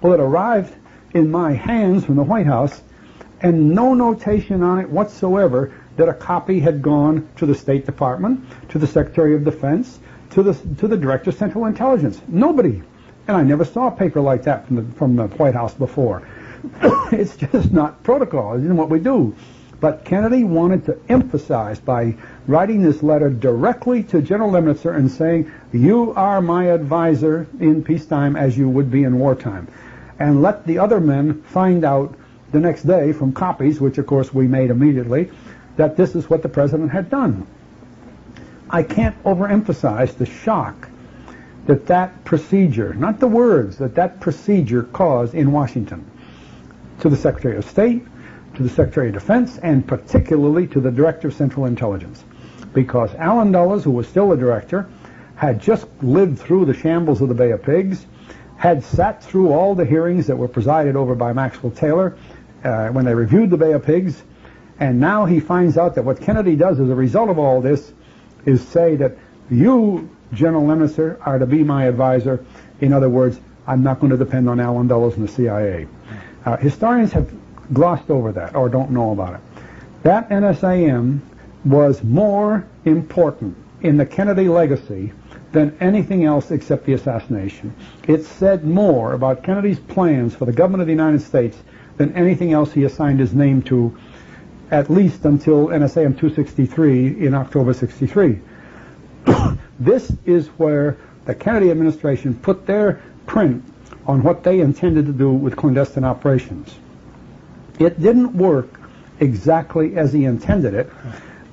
Well, it arrived in my hands from the White House, and no notation on it whatsoever that a copy had gone to the State Department, to the Secretary of Defense, to the Director of Central Intelligence. Nobody. And I never saw a paper like that from the White House before. It's just not protocol. It isn't what we do. But Kennedy wanted to emphasize by writing this letter directly to General Lemnitzer and saying, you are my advisor in peacetime as you would be in wartime. And let the other men find out the next day from copies, which of course we made immediately, that this is what the president had done. I can't overemphasize the shock that that procedure, not the words, that procedure caused in Washington to the Secretary of State, to the Secretary of Defense, and particularly to the Director of Central Intelligence. Because Allen Dulles, who was still the director, had just lived through the shambles of the Bay of Pigs, had sat through all the hearings that were presided over by Maxwell Taylor when they reviewed the Bay of Pigs, and now he finds out that what Kennedy does as a result of all this is say that you, General Lemnitzer, are to be my advisor. In other words, I'm not going to depend on Allen Dulles and the CIA. Historians have glossed over that or don't know about it. That NSAM was more important in the Kennedy legacy than anything else except the assassination. It said more about Kennedy's plans for the government of the United States than anything else he assigned his name to, at least until NSAM 263 in October 63. This is where the Kennedy administration put their print on what they intended to do with clandestine operations. It didn't work exactly as he intended it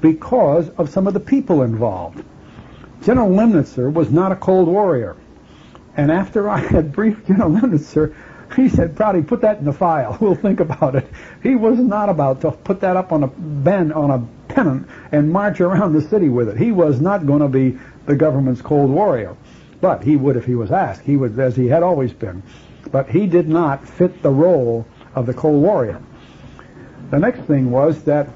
because of some of the people involved. General Lemnitzer was not a cold warrior. And after I had briefed General Lemnitzer, he said, Prouty, put that in the file. We'll think about it. He was not about to put that up on a pennant and march around the city with it. He was not going to be the government's cold warrior. But he would if he was asked. He would, as he had always been. But he did not fit the role of the cold warrior. The next thing was that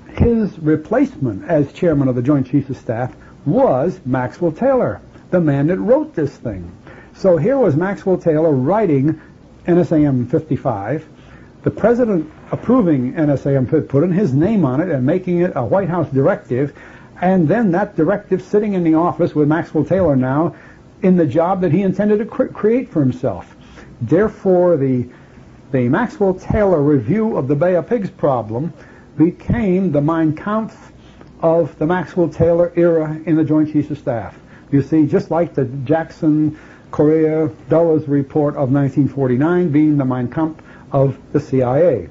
his replacement as chairman of the Joint Chiefs of Staff was Maxwell Taylor, the man that wrote this thing. So here was Maxwell Taylor writing NSAM 55, the president approving NSAM, putting his name on it and making it a White House directive, and then that directive sitting in the office with Maxwell Taylor now in the job that he intended to create for himself. Therefore, the Maxwell Taylor review of the Bay of Pigs problem became the Mein Kampf of the Maxwell Taylor era in the Joint Chiefs of Staff. You see, just like the Jackson, Correa, Dulles report of 1949 being the Mein Kampf of the CIA.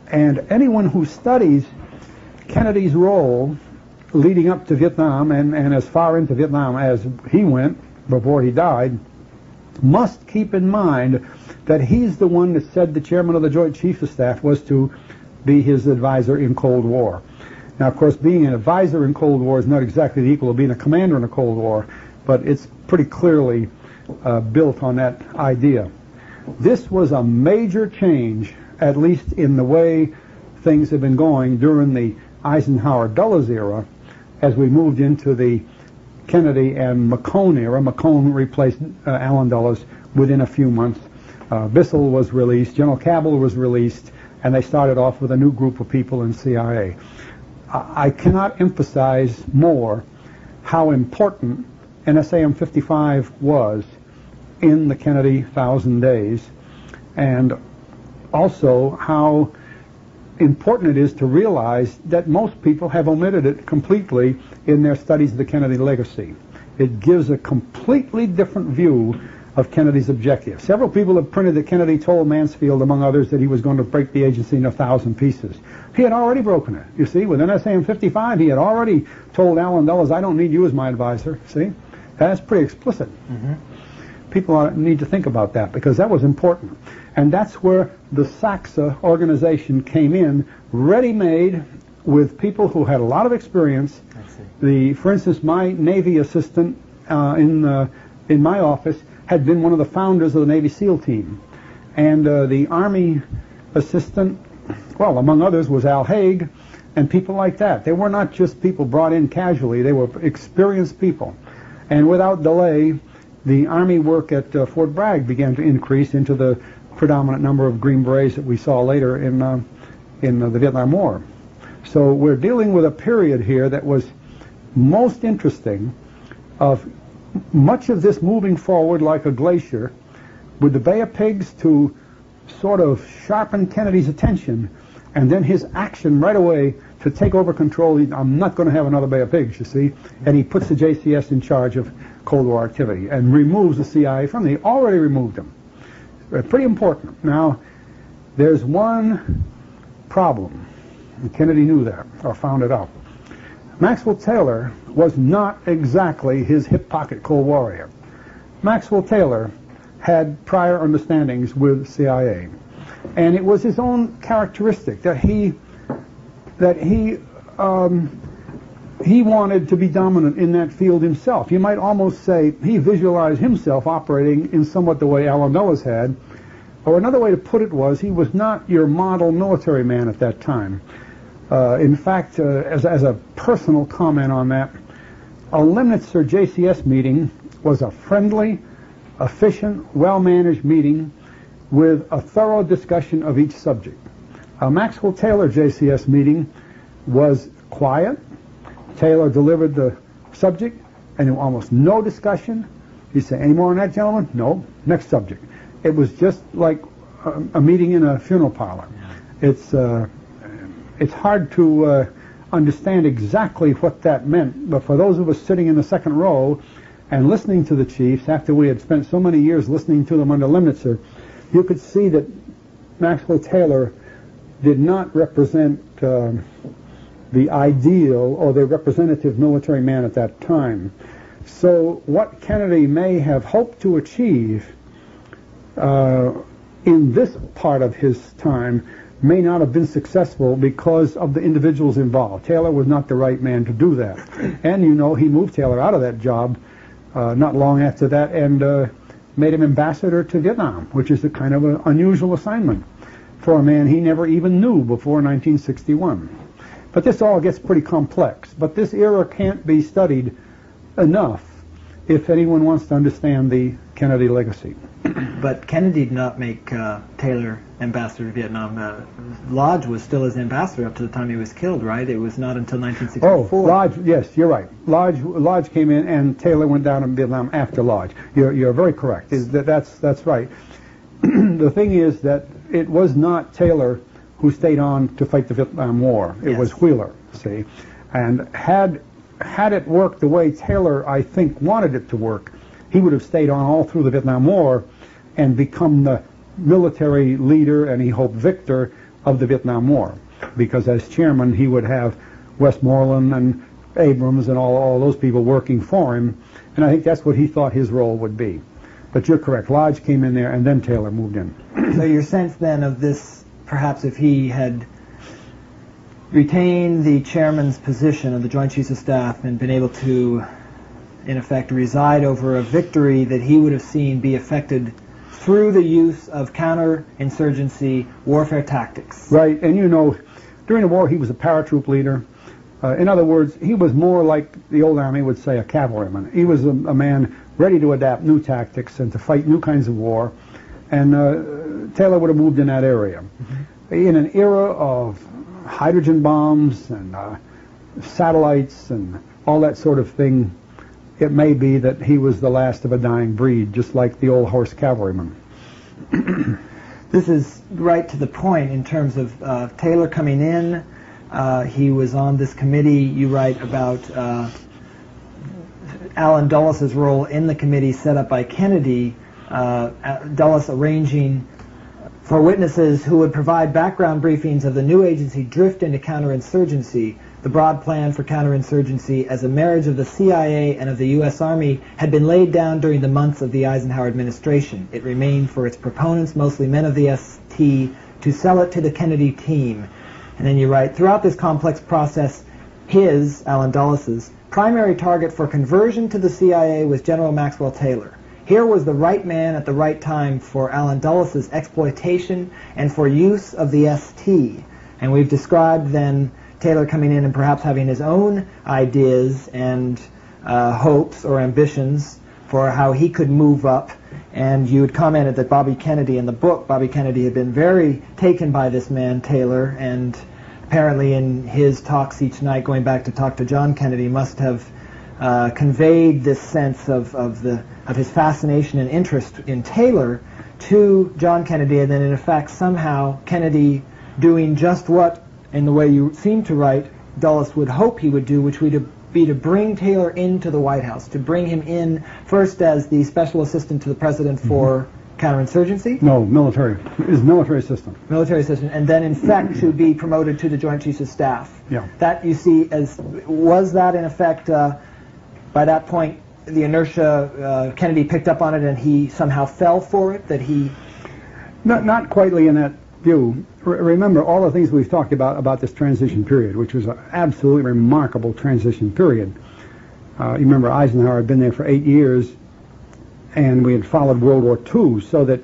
And anyone who studies Kennedy's role leading up to Vietnam and as far into Vietnam as he went before he died must keep in mind that he's the one that said the chairman of the Joint Chiefs of Staff was to be his advisor in Cold War. Now, of course, being an advisor in Cold War is not exactly the equal of being a commander in a Cold War, but it's pretty clearly built on that idea. This was a major change, at least in the way things have been going during the Eisenhower-Dulles era, as we moved into the Kennedy and McCone era. McCone replaced Allen Dulles within a few months. Bissell was released, General Cabell was released, and they started off with a new group of people in CIA. I cannot emphasize more how important NSAM 55 was in the Kennedy 1,000 days, and also how important it is to realize that most people have omitted it completely in their studies of the Kennedy legacy. It gives a completely different view of Kennedy's objective. Several people have printed that Kennedy told Mansfield, among others, that he was going to break the agency into 1,000 pieces. He had already broken it. You see, with NSAM 55, he had already told Allen Dulles, I don't need you as my advisor. See? That's pretty explicit. Mm-hmm. People need to think about that because that was important. And that's where the SACSA organization came in, ready-made, with people who had a lot of experience. For instance, my Navy assistant in my office had been one of the founders of the Navy SEAL team. And the Army assistant, well, among others, was Al Haig, and people like that. They were not just people brought in casually. They were experienced people. And without delay, the Army work at Fort Bragg began to increase into the predominant number of Green Berets that we saw later in the Vietnam War. So we're dealing with a period here that was most interesting, of much of this moving forward like a glacier, with the Bay of Pigs to sort of sharpen Kennedy's attention, And then his action right away to take over control, I'm not going to have another Bay of Pigs, you see, and he puts the JCS in charge of Cold War activity and removes the CIA from them. He already removed them. Pretty important. Now, there's one problem, and Kennedy knew that, or found it out. Maxwell Taylor was not exactly his hip pocket Cold Warrior. Maxwell Taylor had prior understandings with CIA, and it was his own characteristic that he wanted to be dominant in that field himself. You might almost say he visualized himself operating in somewhat the way Allen Dulles had, or another way to put it was he was not your model military man at that time. In fact, as a personal comment on that, a Lemnitzer JCS meeting was a friendly, efficient, well-managed meeting with a thorough discussion of each subject. A Maxwell Taylor JCS meeting was quiet. Taylor delivered the subject, and there was almost no discussion. He said, "Any more on that, gentlemen?" "No." Next subject. It was just like a meeting in a funeral parlor. It's hard to understand exactly what that meant, but for those of us sitting in the second row and listening to the chiefs, after we had spent so many years listening to them under Lemnitzer, you could see that Maxwell Taylor did not represent the ideal or the representative military man at that time. So what Kennedy may have hoped to achieve in this part of his time may not have been successful because of the individuals involved. Taylor was not the right man to do that. And you know, he moved Taylor out of that job not long after that and made him ambassador to Vietnam, which is a kind of an unusual assignment for a man he never even knew before 1961. But this all gets pretty complex. But this era can't be studied enough if anyone wants to understand the Kennedy legacy. But Kennedy did not make Taylor ambassador to Vietnam. Lodge was still his ambassador up to the time he was killed, right? It was not until 1964. Oh, Lodge, yes, you're right. Lodge came in and Taylor went down in Vietnam after Lodge. You're very correct. That's right. The thing is that it was not Taylor who stayed on to fight the Vietnam War. It was Wheeler, see? And had it worked the way Taylor, I think, wanted it to work, he would have stayed on all through the Vietnam War and become the military leader, and he hoped victor, of the Vietnam War. Because as chairman, he would have Westmoreland and Abrams and all those people working for him, and I think that's what he thought his role would be. But you're correct. Lodge came in there, and then Taylor moved in. So your sense then of this, perhaps if he had retained the chairman's position of the Joint Chiefs of Staff and been able to, in effect, reside over a victory that he would have seen be effected through the use of counterinsurgency warfare tactics. Right, and you know, during the war he was a paratroop leader. In other words, he was more like the old Army would say, a cavalryman. He was a man ready to adapt new tactics and to fight new kinds of war, and Taylor would have moved in that area. Mm-hmm. In an era of hydrogen bombs and satellites and all that sort of thing, it may be that he was the last of a dying breed, just like the old horse cavalryman. This is right to the point in terms of Taylor coming in. He was on this committee. You write about Allen Dulles' role in the committee set up by Kennedy, Dulles arranging for witnesses who would provide background briefings of the new agency drift into counterinsurgency. The broad plan for counterinsurgency as a marriage of the CIA and of the U.S. Army had been laid down during the months of the Eisenhower administration. It remained for its proponents, mostly men of the ST, to sell it to the Kennedy team. And then you write, throughout this complex process, his, Allen Dulles', primary target for conversion to the CIA was General Maxwell Taylor. Here was the right man at the right time for Allen Dulles' exploitation and for use of the ST. And we've described then Taylor coming in and perhaps having his own ideas and hopes or ambitions for how he could move up. And you had commented that Bobby Kennedy, in the book, Bobby Kennedy had been very taken by this man, Taylor, and apparently in his talks each night, going back to talk to John Kennedy, must have conveyed this sense of his fascination and interest in Taylor to John Kennedy, and then in effect somehow Kennedy doing just what, in the way you seem to write, Dulles would hope he would do, which would be to bring Taylor into the White House, to bring him in first as the special assistant to the president for counterinsurgency. No, military. His military assistant. Military assistant, and then in fact to be promoted to the Joint Chiefs of Staff. Yeah. That you see as, was that in effect, by that point, the inertia, Kennedy picked up on it and he somehow fell for it, that he... Not quietly in that view. Remember all the things we've talked about this transition period, which was an absolutely remarkable transition period. You remember Eisenhower had been there for 8 years, and we had followed World War II, so that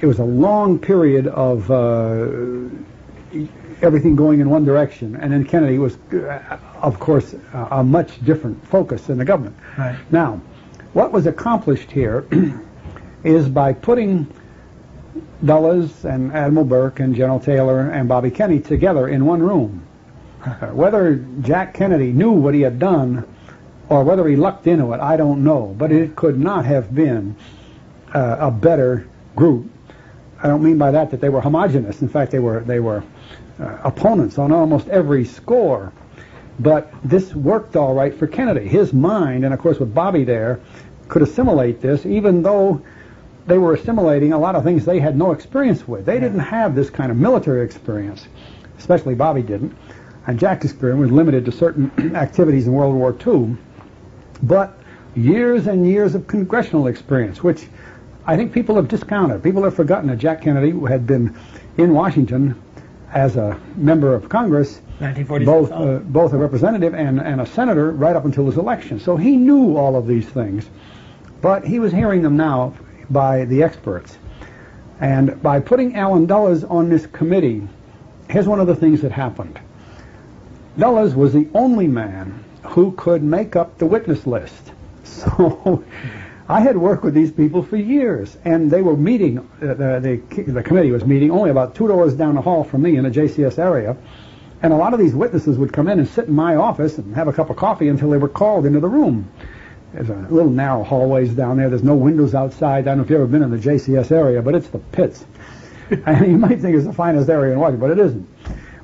it was a long period of everything going in one direction. And then Kennedy was, of course, a much different focus in the government. Right. Now, what was accomplished here is by putting Dulles and Admiral Burke and General Taylor and Bobby Kennedy together in one room. Whether Jack Kennedy knew what he had done or whether he lucked into it, I don't know. But it could not have been a better group. I don't mean by that they were homogenous. In fact, they were opponents on almost every score. But this worked all right for Kennedy. His mind, and of course with Bobby there, could assimilate this, even though they were assimilating a lot of things they had no experience with. They didn't have this kind of military experience, especially Bobby didn't. And Jack's experience was limited to certain activities in World War II. But years and years of congressional experience, which I think people have discounted. People have forgotten that Jack Kennedy had been in Washington as a member of Congress, both a representative and a senator, right up until his election. So he knew all of these things. But he was hearing them now by the experts. And by putting Allen Dulles on this committee, here's one of the things that happened. Dulles was the only man who could make up the witness list. So I had worked with these people for years, and they were meeting, the committee was meeting only about 2 doors down the hall from me in the JCS area, and a lot of these witnesses would come in and sit in my office and have a cup of coffee until they were called into the room. There's a little narrow hallways down there. There's no windows outside. I don't know if you've ever been in the JCS area, but it's the pits. And you might think it's the finest area in Washington, but it isn't.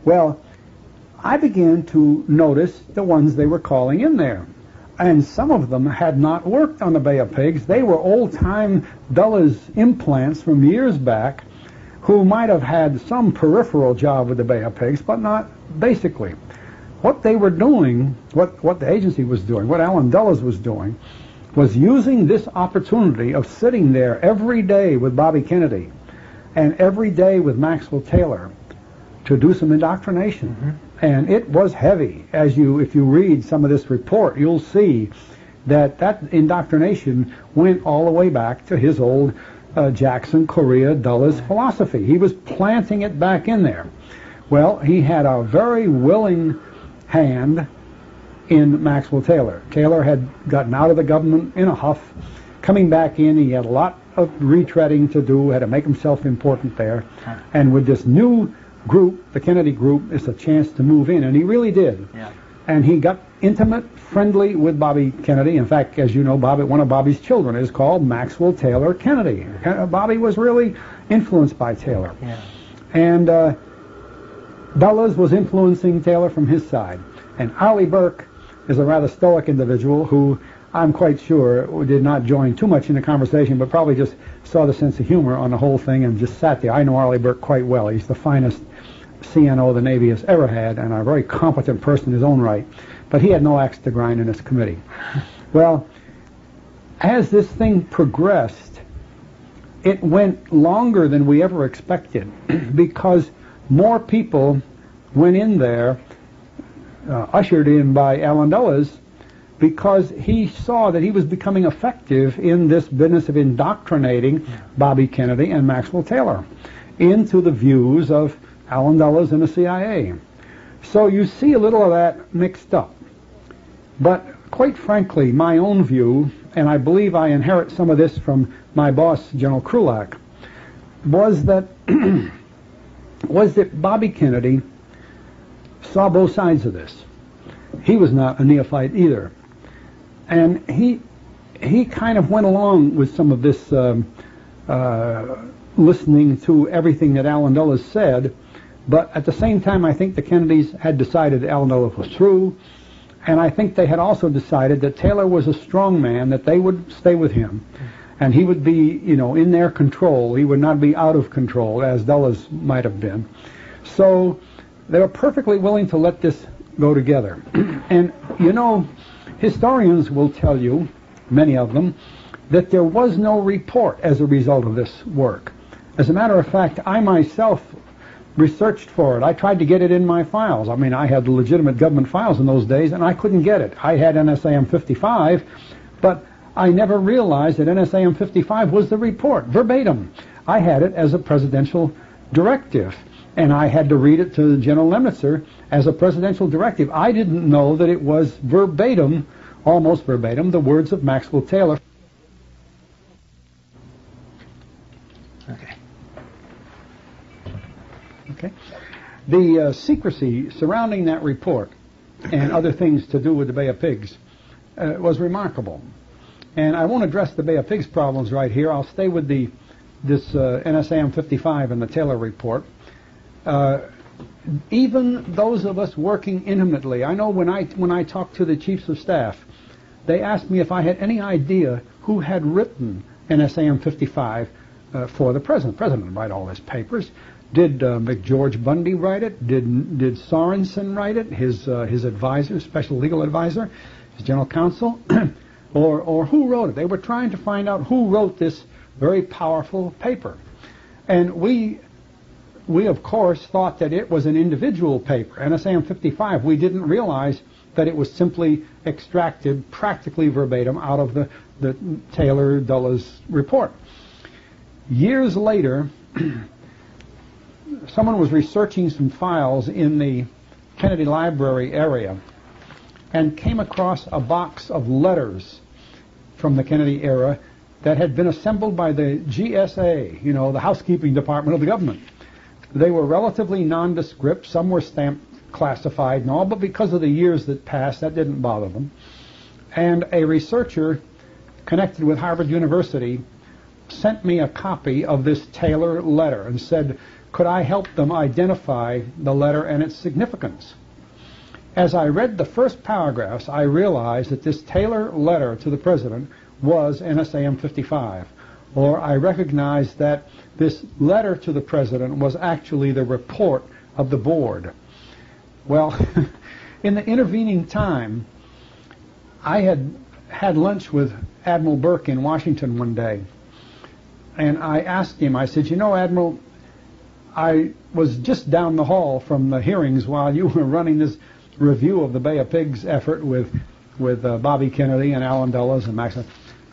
Well, I began to notice the ones they were calling in there. And some of them had not worked on the Bay of Pigs. They were old-time Dulles implants from years back who might have had some peripheral job with the Bay of Pigs, but not basically. What they were doing, what the agency was doing, what Allen Dulles was doing, was using this opportunity of sitting there every day with Bobby Kennedy and every day with Maxwell Taylor to do some indoctrination. Mm-hmm. And it was heavy. If you read some of this report, you'll see that indoctrination went all the way back to his old Jackson, Correa, Dulles philosophy. He was planting it back in there. Well, he had a very willing hand in Maxwell Taylor. Taylor had gotten out of the government in a huff. Coming back in, he had a lot of retreading to do, had to make himself important there. And with this new group, the Kennedy group, it's a chance to move in, and he really did. Yeah. And he got intimate, friendly with Bobby Kennedy. In fact, as you know, one of Bobby's children is called Maxwell Taylor Kennedy. Bobby was really influenced by Taylor. Yeah. And Dulles was influencing Taylor from his side. And Arleigh Burke is a rather stoic individual who I'm quite sure did not join too much in the conversation, but probably just saw the sense of humor on the whole thing and just sat there. I know Arleigh Burke quite well. He's the finest CNO the Navy has ever had, and a very competent person in his own right. But he had no axe to grind in this committee. Well, as this thing progressed, it went longer than we ever expected because more people went in there, ushered in by Allen Dulles, because he saw that he was becoming effective in this business of indoctrinating Bobby Kennedy and Maxwell Taylor into the views of Allen Dulles and the CIA. So you see a little of that mixed up. But quite frankly, my own view, and I believe I inherit some of this from my boss, General Krulak, was that Bobby Kennedy saw both sides of this. He was not a neophyte either. And he kind of went along with some of this listening to everything that Allen Dulles said, But at the same time, I think the Kennedys had decided that Allen Dulles was true, and I think they had also decided that Taylor was a strong man, that they would stay with him, and he would be, in their control. He would not be out of control, as Dulles might have been. So they were perfectly willing to let this go together. And, historians will tell you, many of them, that there was no report as a result of this work. As a matter of fact, I myself researched for it. I tried to get it in my files. I mean, I had legitimate government files in those days, and I couldn't get it. I had NSAM 55, but I never realized that NSAM 55 was the report, verbatim. I had it as a presidential directive, and I had to read it to General Lemnitzer as a presidential directive. I didn't know that it was verbatim, almost verbatim, the words of Maxwell Taylor. Okay. The secrecy surrounding that report and other things to do with the Bay of Pigs was remarkable. And I won't address the Bay of Pigs problems right here. I'll stay with this NSAM 55 and the Taylor report. Even those of us working intimately, I know when I talked to the chiefs of staff, they asked me if I had any idea who had written NSAM 55 for the president. The president didn't write all his papers. Did McGeorge Bundy write it? Did Sorensen write it? His advisor, special legal advisor, his general counsel, or who wrote it? They were trying to find out who wrote this very powerful paper, and we of course thought that it was an individual paper, NSAM 55. We didn't realize that it was simply extracted practically verbatim out of the Taylor-Dulles report. Years later, someone was researching some files in the Kennedy Library area and came across a box of letters from the Kennedy era that had been assembled by the GSA, the housekeeping department of the government. They were relatively nondescript. Some were stamped classified and all, but because of the years that passed, that didn't bother them. And a researcher connected with Harvard University sent me a copy of this Taylor letter and said, could I help them identify the letter and its significance? As I read the first paragraphs, I realized that this Taylor letter to the president was NSAM 55, or I recognized that this letter to the president was actually the report of the board. Well, in the intervening time, I had lunch with Admiral Burke in Washington one day, and I asked him, I said, Admiral, I was just down the hall from the hearings while you were running this review of the Bay of Pigs effort with Bobby Kennedy and Allen Dulles and Maxwell.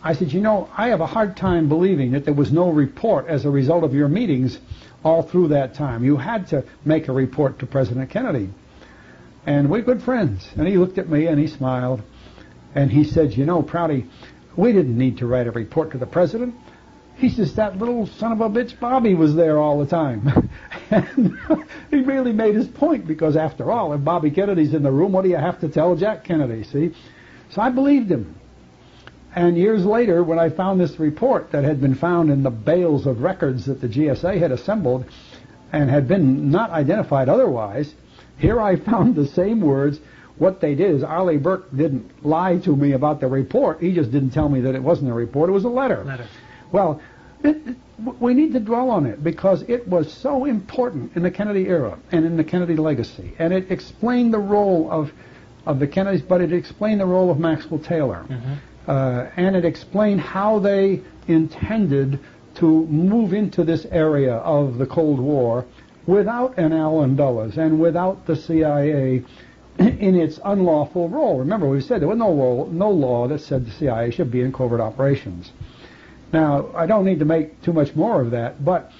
I said, I have a hard time believing that there was no report as a result of your meetings all through that time. You had to make a report to President Kennedy. And we're good friends. And he looked at me and he smiled. And he said, Prouty, we didn't need to write a report to the president. He says, that little son of a bitch Bobby was there all the time. And he really made his point, because after all, if Bobby Kennedy's in the room, what do you have to tell Jack Kennedy, see? So I believed him. And years later, when I found this report that had been found in the bales of records that the GSA had assembled and had been not identified otherwise, here I found the same words. What they did is Arleigh Burke didn't lie to me about the report. He just didn't tell me that it wasn't a report. It was a letter. Well, we need to dwell on it because it was so important in the Kennedy era and in the Kennedy legacy. And it explained the role of the Kennedys, but it explained the role of Maxwell Taylor. Mm-hmm. And it explained how they intended to move into this area of the Cold War without an Allen Dulles and without the CIA in its unlawful role. Remember, we said there was no law that said the CIA should be in covert operations. Now, I don't need to make too much more of that, but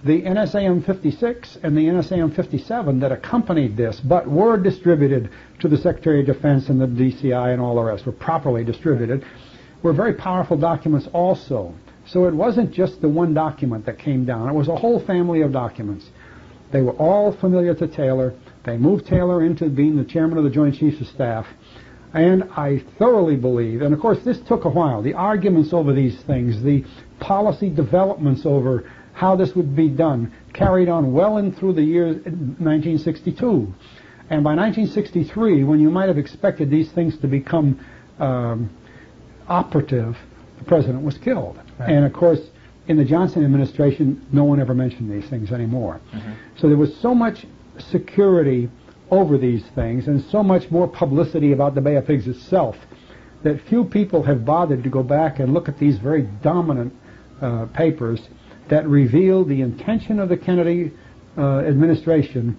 the NSAM 56 and the NSAM 57 that accompanied this, but were distributed to the Secretary of Defense and the DCI and all the rest, were properly distributed, were very powerful documents also. So it wasn't just the one document that came down. It was a whole family of documents. They were all familiar to Taylor. They moved Taylor into being the chairman of the Joint Chiefs of Staff. And I thoroughly believe, and of course this took a while, the arguments over these things, the policy developments over how this would be done, carried on well in through the year 1962. And by 1963, when you might have expected these things to become operative, the president was killed. Right. And of course, in the Johnson administration, no one ever mentioned these things anymore. Mm-hmm. So there was so much security over these things and so much more publicity about the Bay of Pigs itself that few people have bothered to go back and look at these very dominant papers that reveal the intention of the Kennedy administration.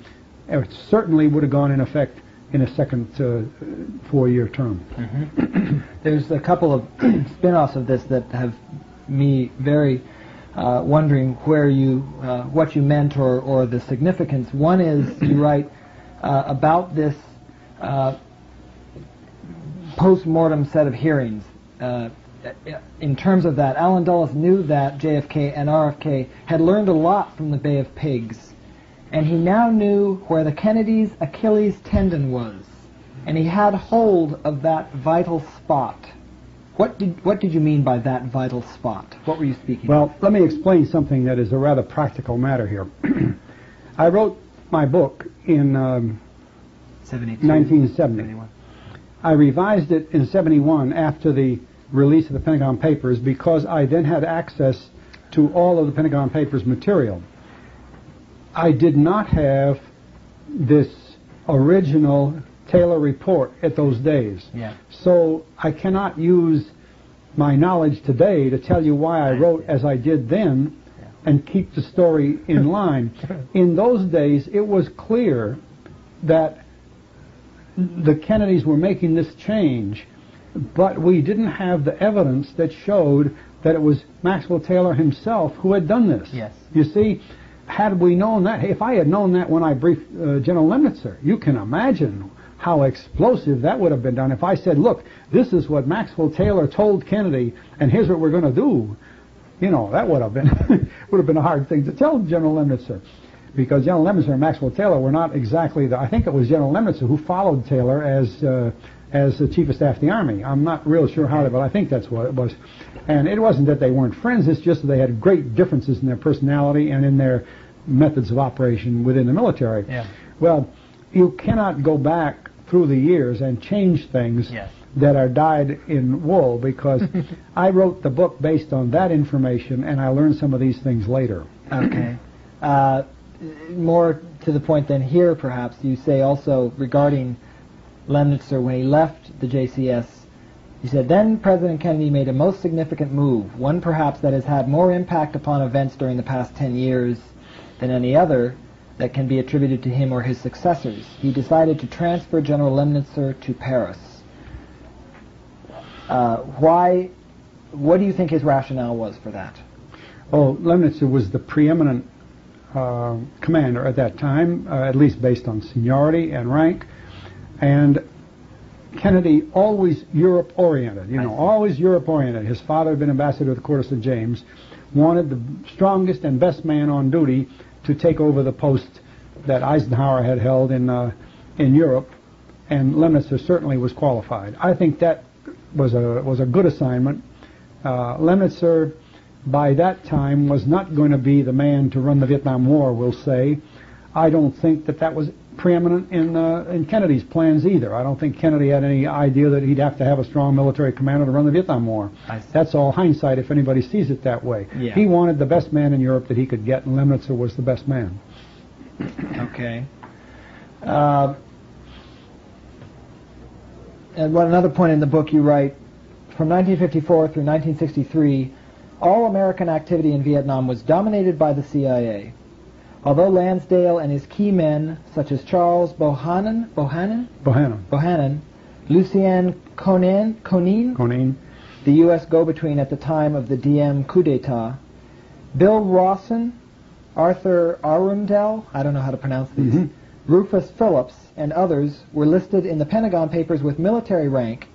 It certainly would have gone in effect in a second 4-year term. Mm-hmm. There's a couple of spin-offs of this that have me very wondering where you, what you meant or the significance. One is you write about this post-mortem set of hearings. In terms of that, Allen Dulles knew that JFK and RFK had learned a lot from the Bay of Pigs, and he now knew where the Kennedys' Achilles tendon was, and he had hold of that vital spot. What did you mean by that vital spot? What were you speaking of? Well, let me explain something that is a rather practical matter here. I wrote my book in 1970. 71. I revised it in 71 after the release of the Pentagon Papers because I then had access to all of the Pentagon Papers material. I did not have this original Taylor report at those days. Yeah. So I cannot use my knowledge today to tell you why I wrote as I did then and keep the story in line. In those days, it was clear that the Kennedys were making this change, but we didn't have the evidence that showed that it was Maxwell Taylor himself who had done this. Yes. You see, had we known that, if I had known that when I briefed General Lemnitzer, you can imagine how explosive that would have been done. If I said, look, this is what Maxwell Taylor told Kennedy, and here's what we're going to do, you know, that would have been a hard thing to tell General Lemnitzer. Because General Lemnitzer and Maxwell Taylor were not exactly I think it was General Lemnitzer who followed Taylor as the Chief of Staff of the Army. I'm not real sure how, but I think that's what it was. And it wasn't that they weren't friends, it's just that they had great differences in their personality and in their methods of operation within the military. Yeah. Well, you cannot go back through the years and change things that are dyed in wool, because I wrote the book based on that information and I learned some of these things later. Okay. More to the point than here, perhaps, you say also regarding Lemnitzer when he left the JCS, you said, then President Kennedy made a most significant move, one perhaps that has had more impact upon events during the past 10 years than any other that can be attributed to him or his successors. He decided to transfer General Lemnitzer to Paris. What do you think his rationale was for that? Oh, Lemnitzer was the preeminent commander at that time, at least based on seniority and rank, and Kennedy always Europe-oriented, always Europe-oriented. His father had been ambassador to the court of St. James, wanted the strongest and best man on duty to take over the post that Eisenhower had held in Europe, and Lemnitzer certainly was qualified. I think that was a good assignment. Lemnitzer, by that time, was not going to be the man to run the Vietnam War, we'll say. I don't think that was preeminent in Kennedy's plans either. I don't think Kennedy had any idea that he'd have to have a strong military commander to run the Vietnam War. That's all hindsight if anybody sees it that way. Yeah. He wanted the best man in Europe that he could get, and Lemnitzer was the best man. Okay. And another point in the book you write, from 1954 through 1963, all American activity in Vietnam was dominated by the CIA. Although Lansdale and his key men, such as Charles Bohannan, Lucien Conin, the U.S. go-between at the time of the Diem coup d'etat, Bill Rawson, Arthur Arundel, I don't know how to pronounce these, Rufus Phillips, and others were listed in the Pentagon Papers with military rank.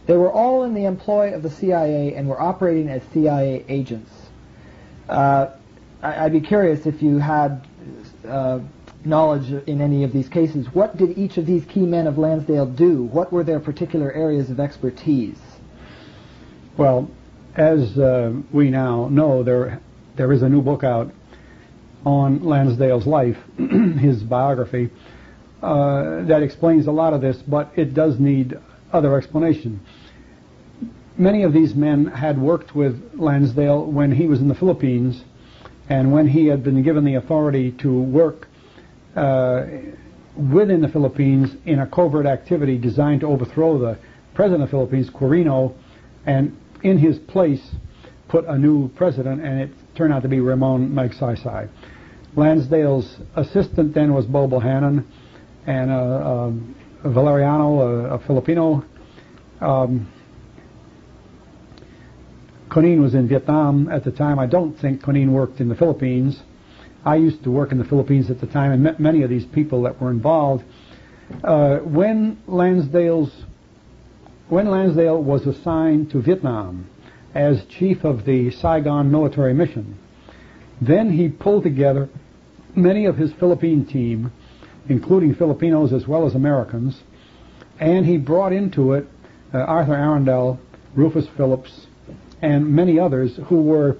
They were all in the employ of the CIA and were operating as CIA agents. I'd be curious if you had knowledge in any of these cases. What did each of these key men of Lansdale do? What were their particular areas of expertise? Well, as we now know, there is a new book out on Lansdale's life, his biography, that explains a lot of this, but it does need other explanation. Many of these men had worked with Lansdale when he was in the Philippines, and when he had been given the authority to work within the Philippines in a covert activity designed to overthrow the president of the Philippines, Quirino, and in his place put a new president, and it turned out to be Ramon Magsaysay. Lansdale's assistant then was Bo Bohannon, and Valeriano, a Filipino. Conin was in Vietnam at the time. I don't think Conin worked in the Philippines. I used to work in the Philippines at the time and met many of these people that were involved. When Lansdale was assigned to Vietnam as chief of the Saigon military mission, then he pulled together many of his Philippine team, including Filipinos as well as Americans, and he brought into it Arthur Arundel, Rufus Phillips, and many others who were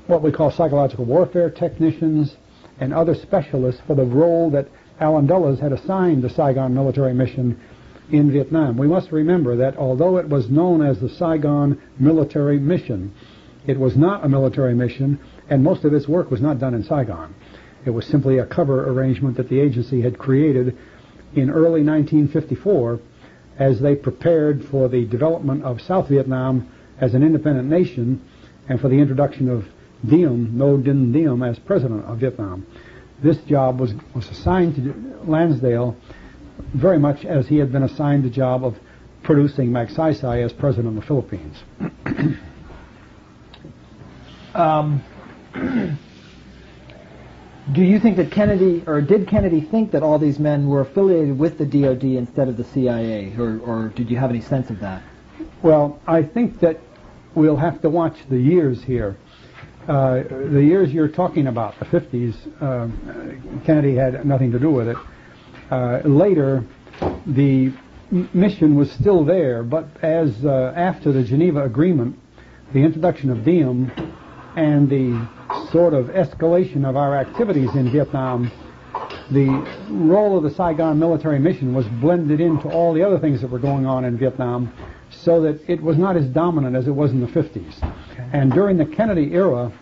what we call psychological warfare technicians and other specialists for the role that Allen Dulles had assigned the Saigon military mission in Vietnam. We must remember that although it was known as the Saigon military mission, it was not a military mission, and most of its work was not done in Saigon. It was simply a cover arrangement that the agency had created in early 1954 as they prepared for the development of South Vietnam as an independent nation and for the introduction of Diem, Ngo Dinh Diem, as president of Vietnam. This job was assigned to Lansdale very much as he had been assigned the job of producing Magsaysay as president of the Philippines. Do you think that Kennedy, or did Kennedy think that all these men were affiliated with the DOD instead of the CIA, or did you have any sense of that? Well, I think that we'll have to watch the years here. The years you're talking about, the 50s, Kennedy had nothing to do with it. Later, the mission was still there, but as after the Geneva Agreement, the introduction of Diem, and the sort of escalation of our activities in Vietnam, the role of the Saigon military mission was blended into all the other things that were going on in Vietnam, so that it was not as dominant as it was in the 50s. Okay. And during the Kennedy era,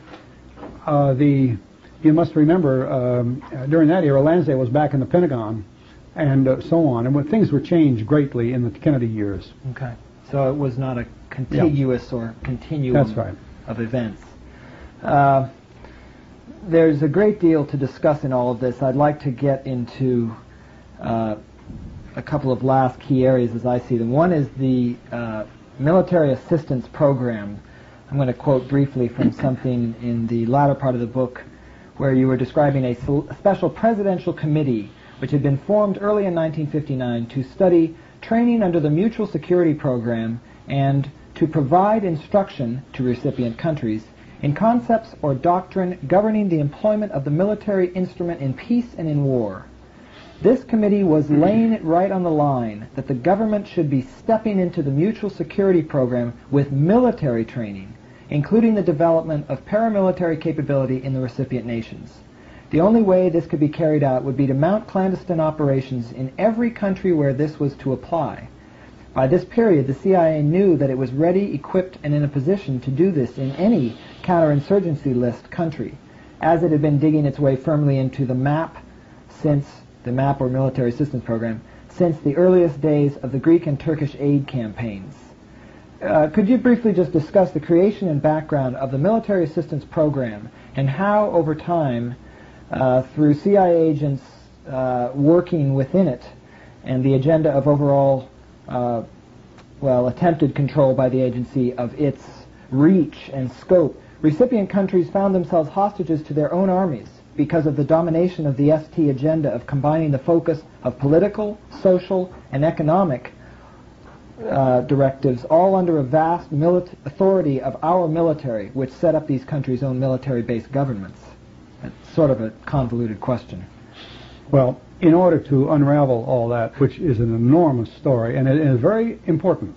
you must remember, during that era, Lansdale was back in the Pentagon, and so on, and when things were changed greatly in the Kennedy years. Okay. So it was not a contiguous or continuum That's right. of events. There's a great deal to discuss in all of this. I'd like to get into a couple of last key areas as I see them. One is the military assistance program. I'm going to quote briefly from something in the latter part of the book where you were describing a special presidential committee which had been formed early in 1959 to study training under the Mutual Security Program and to provide instruction to recipient countries in concepts or doctrine governing the employment of the military instrument in peace and in war. This committee was laying it right on the line that the government should be stepping into the mutual security program with military training, including the development of paramilitary capability in the recipient nations. The only way this could be carried out would be to mount clandestine operations in every country where this was to apply. By this period, the CIA knew that it was ready, equipped, and in a position to do this in any counterinsurgency list country, as it had been digging its way firmly into the MAP or Military Assistance Program, since the earliest days of the Greek and Turkish aid campaigns. Could you briefly just discuss the creation and background of the Military Assistance Program and how, over time, through CIA agents working within it and the agenda of overall attempted control by the agency of its reach and scope, recipient countries found themselves hostages to their own armies because of the domination of the ST agenda of combining the focus of political, social, and economic directives, all under a vast authority of our military, which set up these countries' own military-based governments. It's sort of a convoluted question. Well, in order to unravel all that, which is an enormous story, and it is very important,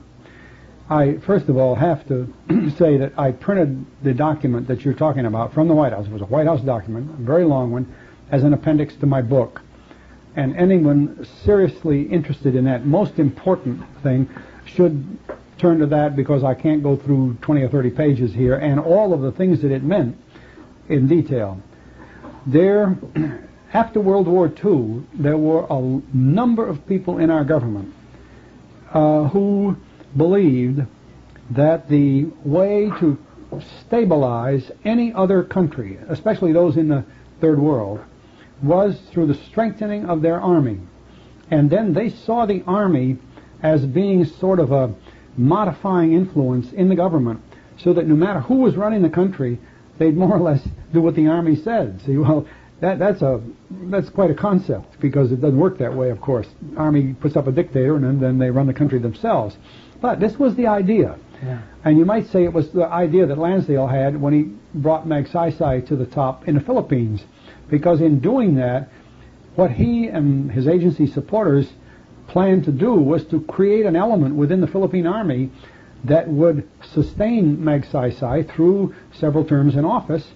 I first of all have to say that I printed the document that you're talking about from the White House. It was a White House document, a very long one, as an appendix to my book. And anyone seriously interested in that most important thing should turn to that, because I can't go through 20 or 30 pages here, and all of the things that it meant in detail. There, after World War II, there were a number of people in our government who believed that the way to stabilize any other country, especially those in the Third World, was through the strengthening of their army. And then they saw the army as being sort of a modifying influence in the government, so that no matter who was running the country, they'd more or less do what the army said. See, well, that's quite a concept, because it doesn't work that way, of course. Army puts up a dictator, and then they run the country themselves. But this was the idea. Yeah. And you might say it was the idea that Lansdale had when he brought Magsaysay to the top in the Philippines, because in doing that, what he and his agency supporters planned to do was to create an element within the Philippine Army that would sustain Magsaysay through several terms in office,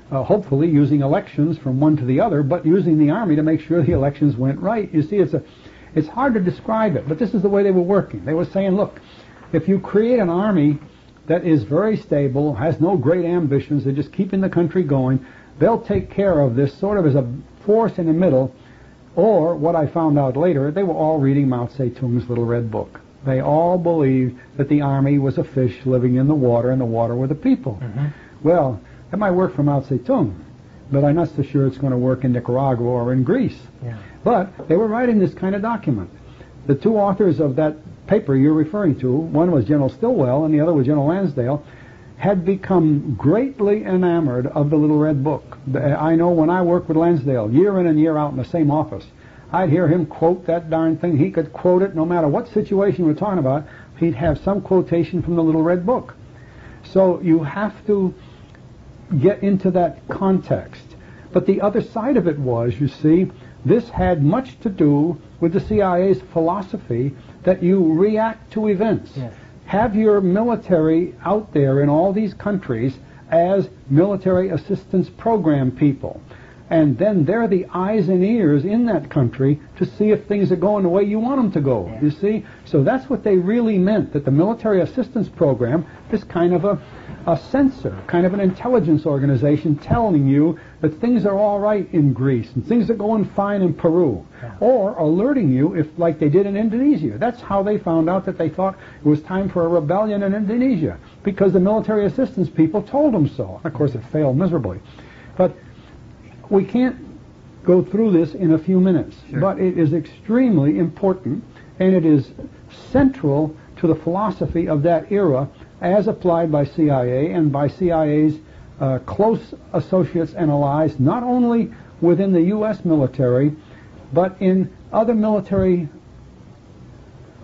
hopefully using elections from one to the other, but using the Army to make sure the elections went right. You see, it's hard to describe it, but this is the way they were working. They were saying, look, if you create an army that is very stable, has no great ambitions, they're just keeping the country going, they'll take care of this sort of as a force in the middle. Or, what I found out later, they were all reading Mao Zedong's Little Red Book. They all believed that the army was a fish living in the water, and the water were the people. Mm-hmm. Well, that might work for Mao Zedong, but I'm not so sure it's going to work in Nicaragua or in Greece. Yeah. But they were writing this kind of document. The two authors of that paper you're referring to, one was General Stilwell and the other was General Lansdale, had become greatly enamored of the Little Red Book. I know when I worked with Lansdale, year in and year out in the same office, I'd hear him quote that darn thing. He could quote it no matter what situation we're talking about. He'd have some quotation from the Little Red Book. So you have to get into that context. But the other side of it was, you see, this had much to do with the CIA's philosophy that you react to events. Yes. Have your military out there in all these countries as military assistance program people. And then they're the eyes and ears in that country to see if things are going the way you want them to go, yeah. You see? So that's what they really meant, that the military assistance program is kind of a censor, kind of an intelligence organization telling you that things are all right in Greece and things are going fine in Peru, yeah. Or alerting you, if like they did in Indonesia. That's how they found out that they thought it was time for a rebellion in Indonesia, because the military assistance people told them so. Of course, it failed miserably. But we can't go through this in a few minutes, sure. But it is extremely important, and it is central to the philosophy of that era as applied by CIA and by CIA's close associates and allies, not only within the U.S. military, but in other military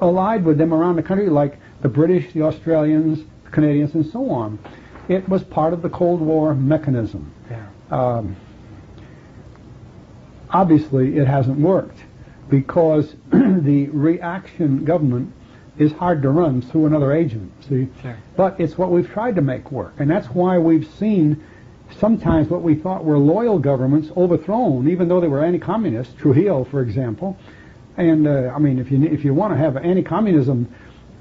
allied with them around the country, like the British, the Australians, the Canadians, and so on. It was part of the Cold War mechanism. Yeah. Obviously, it hasn't worked, because the reaction government is hard to run through another agent, see? Sure. But it's what we've tried to make work, and that's why we've seen sometimes what we thought were loyal governments overthrown, even though they were anti-communist. Trujillo, for example. And, I mean, if you want to have anti-communism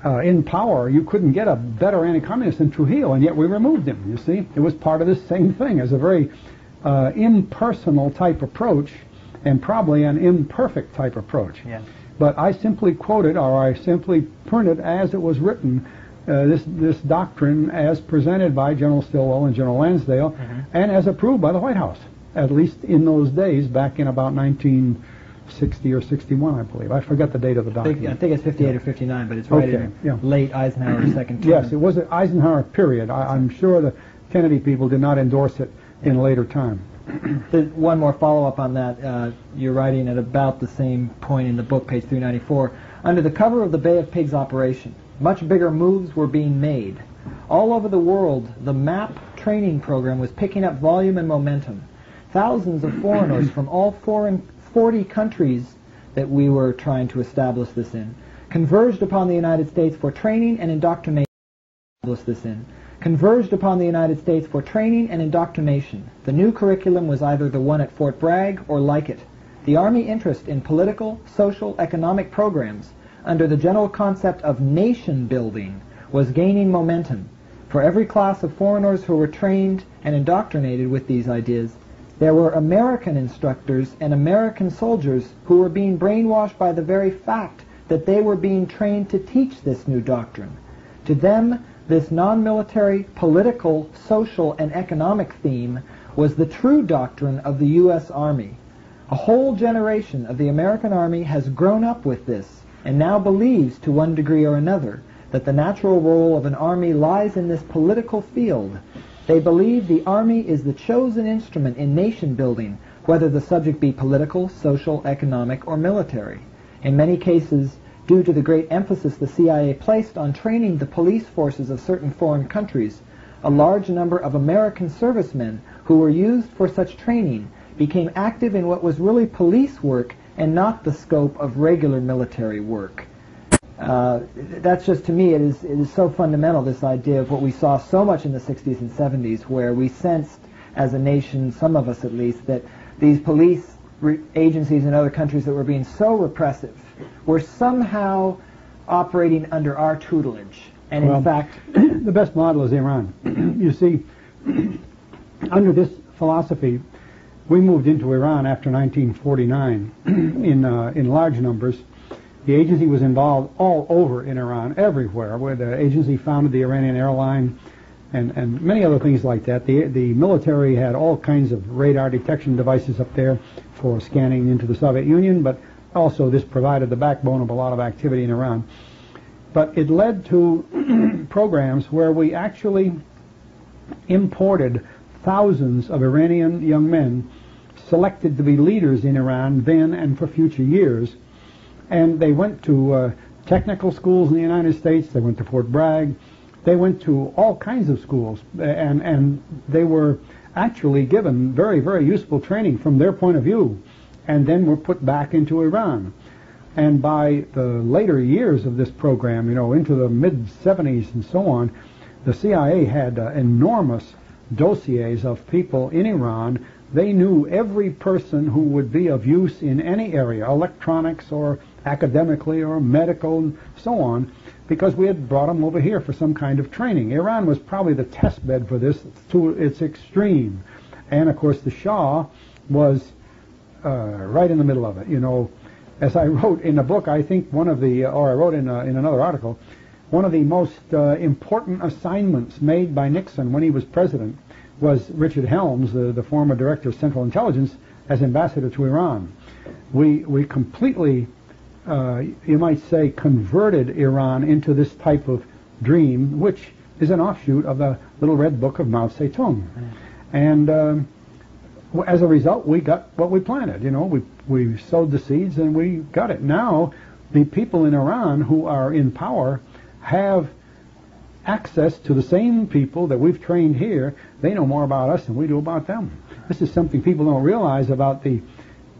in power, you couldn't get a better anti-communist than Trujillo, and yet we removed him, you see? It was part of this same thing, as a very impersonal type approach, and probably an imperfect type approach. Yeah. But I simply quoted, or I simply printed as it was written, this doctrine as presented by General Stilwell and General Lansdale, mm-hmm. and as approved by the White House, at least in those days, back in about 1960 or 61, I believe. I forget the date of the document. I think it's 58 or 59, but it's right in late Eisenhower's second term. Yes, it was an Eisenhower period. I'm sure the Kennedy people did not endorse it in a later time. One more follow-up on that. You're writing at about the same point in the book, page 394. Under the cover of the Bay of Pigs operation, much bigger moves were being made. All over the world, the MAP training program was picking up volume and momentum. Thousands of foreigners from all 40 countries that we were trying to establish this in converged upon the United States for training and indoctrination. this in, converged upon the United States for training and indoctrination. The new curriculum was either the one at Fort Bragg or like it. The Army interest in political, social, economic programs under the general concept of nation building was gaining momentum. For every class of foreigners who were trained and indoctrinated with these ideas, there were American instructors and American soldiers who were being brainwashed by the very fact that they were being trained to teach this new doctrine. To them, this non-military, political, social, and economic theme was the true doctrine of the U.S. Army. A whole generation of the American Army has grown up with this and now believes, to one degree or another, that the natural role of an army lies in this political field. They believe the Army is the chosen instrument in nation building, whether the subject be political, social, economic, or military. In many cases, due to the great emphasis the CIA placed on training the police forces of certain foreign countries, a large number of American servicemen who were used for such training became active in what was really police work and not the scope of regular military work. That's just, to me, it is so fundamental, this idea of what we saw so much in the 60s and 70s, where we sensed as a nation, some of us at least, that these police agencies in other countries that were being so repressive were somehow operating under our tutelage. And well, in fact, the best model is Iran. You see, under this philosophy, we moved into Iran after 1949 in large numbers. The agency was involved all over in Iran, everywhere, where the agency founded the Iranian airline and many other things like that. The military had all kinds of radar detection devices up there for scanning into the Soviet Union, but also this provided the backbone of a lot of activity in Iran. But it led to programs where we actually imported thousands of Iranian young men selected to be leaders in Iran then and for future years. And they went to technical schools in the United States. They went to Fort Bragg. They went to all kinds of schools, and they were actually given very, very useful training from their point of view, and then were put back into Iran. And by the later years of this program, into the mid-70s and so on, the CIA had enormous dossiers of people in Iran. They knew every person who would be of use in any area, electronics or academically or medical and so on, because we had brought them over here for some kind of training. Iran was probably the test bed for this to its extreme. And of course the Shah was right in the middle of it. As I wrote in a book, I think I wrote in another article, one of the most important assignments made by Nixon when he was president was Richard Helms, the former director of Central Intelligence, as ambassador to Iran. We completely, you might say, converted Iran into this type of dream, which is an offshoot of the Little Red Book of Mao Zedong. And as a result, we got what we planted. We sowed the seeds and we got it. Now, the people in Iran who are in power have access to the same people that we've trained here. They know more about us than we do about them. This is something people don't realize about the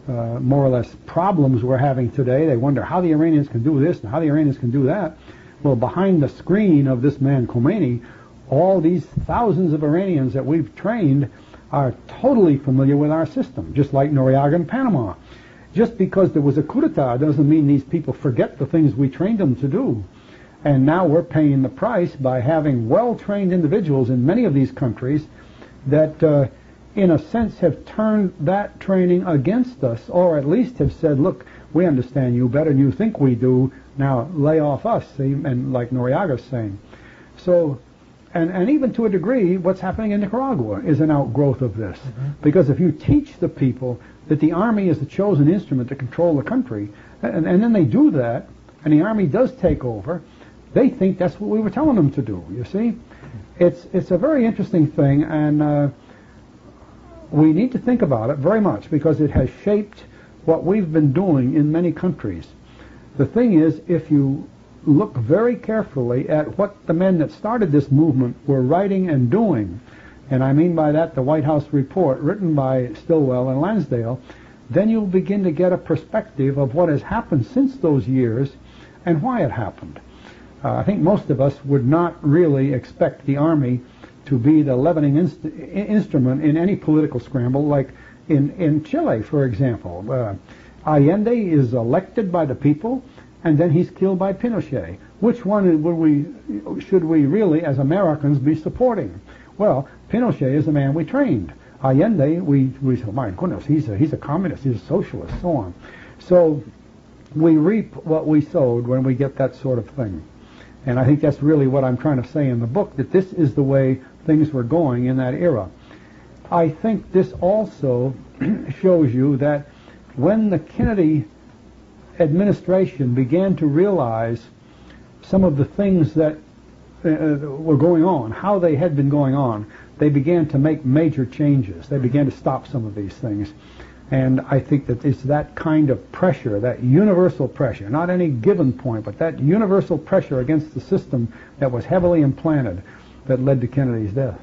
more or less problems we're having today. They wonder how the Iranians can do this and how the Iranians can do that. Well, behind the screen of this man Khomeini, all these thousands of Iranians that we've trained are totally familiar with our system, just like Noriega in Panama. Just because there was a coup d'etat doesn't mean these people forget the things we trained them to do. And now we're paying the price by having well-trained individuals in many of these countries that, in a sense, have turned that training against us, or at least have said, look, we understand you better than you think we do, now lay off us, see? And like Noriega's saying. So, and even to a degree, what's happening in Nicaragua is an outgrowth of this. Because if you teach the people that the Army is the chosen instrument to control the country, and then they do that, and the Army does take over, they think that's what we were telling them to do, you see? It's a very interesting thing, and we need to think about it very much because it has shaped what we've been doing in many countries. The thing is, if you look very carefully at what the men that started this movement were writing and doing, and I mean by that the White House report written by Stilwell and Lansdale, then you'll begin to get a perspective of what has happened since those years and why it happened. I think most of us would not really expect the Army to be the leavening instrument in any political scramble, like in Chile, for example. Allende is elected by the people, and then he's killed by Pinochet. Which one should we really, as Americans, be supporting? Well, Pinochet is the man we trained. Allende, we say, my goodness, he's a communist, he's a socialist, so on. So we reap what we sowed when we get that sort of thing. And I think that's really what I'm trying to say in the book, that this is the way things were going in that era. I think this also shows you that when the Kennedy administration began to realize some of the things that were going on, how they had been going on, they began to make major changes. They began to stop some of these things. And I think that it's that kind of pressure, that universal pressure, not any given point, but that universal pressure against the system that was heavily implanted that led to Kennedy's death.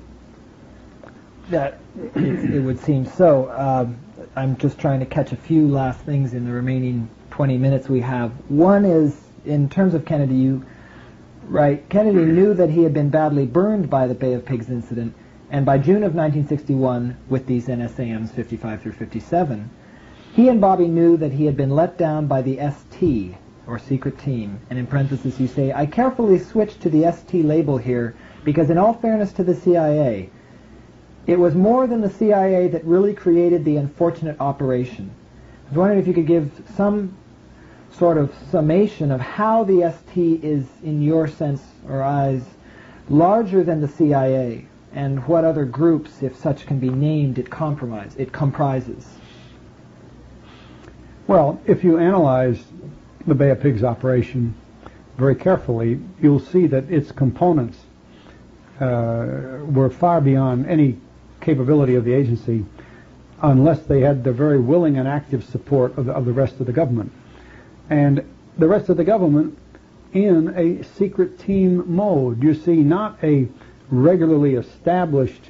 That it would seem so. I'm just trying to catch a few last things in the remaining 20 minutes we have. One is, in terms of Kennedy, you write, Kennedy knew that he had been badly burned by the Bay of Pigs incident, and by June of 1961, with these NSAMs 55 through 57, he and Bobby knew that he had been let down by the ST, or secret team. And in parentheses you say, I carefully switched to the ST label here because in all fairness to the CIA, it was more than the CIA that really created the unfortunate operation. I was wondering if you could give some sort of summation of how the ST is, in your sense or eyes, larger than the CIA, and what other groups, if such can be named, it comprises. Well, if you analyze the Bay of Pigs operation very carefully, you'll see that its components were far beyond any capability of the agency unless they had the very willing and active support of the rest of the government. And the rest of the government in a secret team mode. You see, not a regularly established